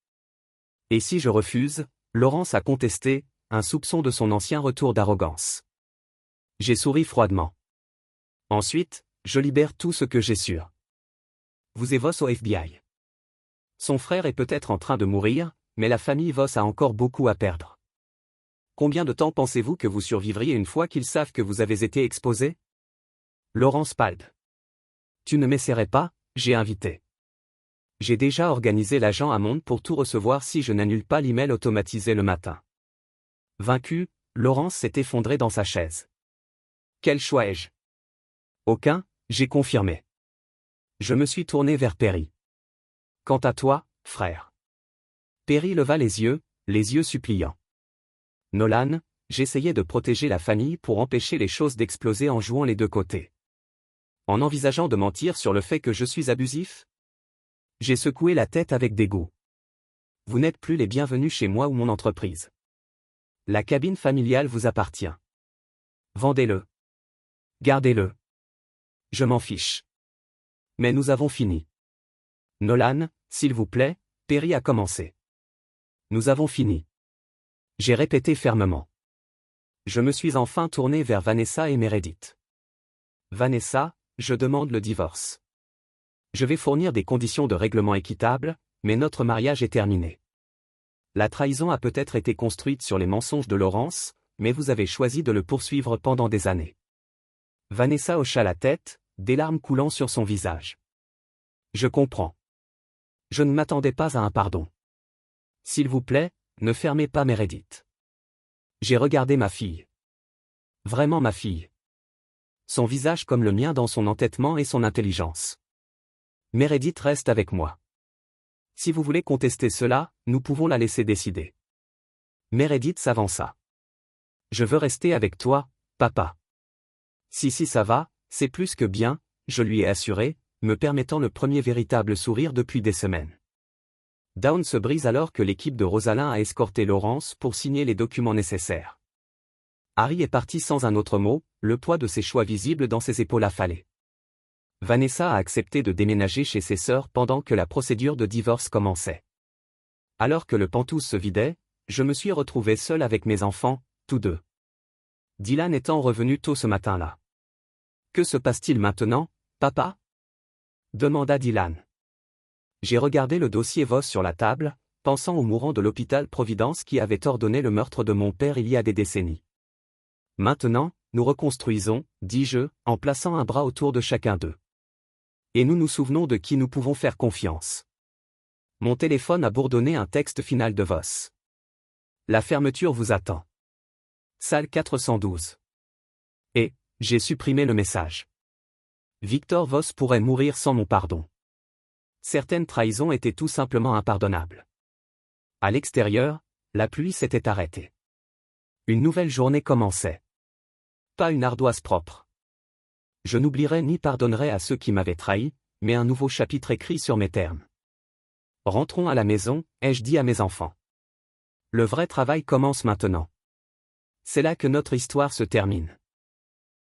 Et si je refuse, Laurence a contesté, un soupçon de son ancien retour d'arrogance. J'ai souri froidement. Ensuite, je libère tout ce que j'ai sur vous et Voss au FBI. Son frère est peut-être en train de mourir, mais la famille Voss a encore beaucoup à perdre. Combien de temps pensez-vous que vous survivriez une fois qu'ils savent que vous avez été exposé? Laurence palpe. Tu ne m'essaierais pas, j'ai invité. J'ai déjà organisé l'agent Hammond pour tout recevoir si je n'annule pas l'email automatisé le matin. Vaincu, Laurence s'est effondrée dans sa chaise. Quel choix ai-je? Aucun, j'ai confirmé. Je me suis tourné vers Perry. Quant à toi, frère. Perry leva les yeux suppliants. Nolan, j'essayais de protéger la famille pour empêcher les choses d'exploser en jouant les deux côtés. En envisageant de mentir sur le fait que je suis abusif? J'ai secoué la tête avec dégoût. Vous n'êtes plus les bienvenus chez moi ou mon entreprise. La cabine familiale vous appartient. Vendez-le. Gardez-le. Je m'en fiche. Mais nous avons fini. Nolan, s'il vous plaît, Perry a commencé. Nous avons fini. J'ai répété fermement. Je me suis enfin tourné vers Vanessa et Meredith. Vanessa, je demande le divorce. Je vais fournir des conditions de règlement équitables, mais notre mariage est terminé. La trahison a peut-être été construite sur les mensonges de Laurence, mais vous avez choisi de le poursuivre pendant des années. Vanessa hocha la tête, des larmes coulant sur son visage. Je comprends. Je ne m'attendais pas à un pardon. S'il vous plaît, ne fermez pas Meredith. J'ai regardé ma fille. Vraiment ma fille. Son visage comme le mien dans son entêtement et son intelligence. Meredith reste avec moi. Si vous voulez contester cela, nous pouvons la laisser décider. Meredith s'avança. Je veux rester avec toi, papa. Si ça va, c'est plus que bien, je lui ai assuré, me permettant le premier véritable sourire depuis des semaines. Dawn se brise alors que l'équipe de Rosalind a escorté Laurence pour signer les documents nécessaires. Harry est parti sans un autre mot, le poids de ses choix visible dans ses épaules affalées. Vanessa a accepté de déménager chez ses sœurs pendant que la procédure de divorce commençait. Alors que le Penthouse se vidait, je me suis retrouvé seul avec mes enfants, tous deux. Dylan étant revenu tôt ce matin-là. Que se passe-t-il maintenant, papa ? Demanda Dylan. J'ai regardé le dossier Voss sur la table, pensant au mourant de l'hôpital Providence qui avait ordonné le meurtre de mon père il y a des décennies. Maintenant, nous reconstruisons, dis-je, en plaçant un bras autour de chacun d'eux. Et nous nous souvenons de qui nous pouvons faire confiance. Mon téléphone a bourdonné un texte final de Voss. La fermeture vous attend. Salle 412. Et, j'ai supprimé le message. Victor Voss pourrait mourir sans mon pardon. Certaines trahisons étaient tout simplement impardonnables. À l'extérieur, la pluie s'était arrêtée. Une nouvelle journée commençait. Pas une ardoise propre. Je n'oublierai ni pardonnerai à ceux qui m'avaient trahi, mais un nouveau chapitre écrit sur mes termes. Rentrons à la maison, ai-je dit à mes enfants. Le vrai travail commence maintenant. C'est là que notre histoire se termine.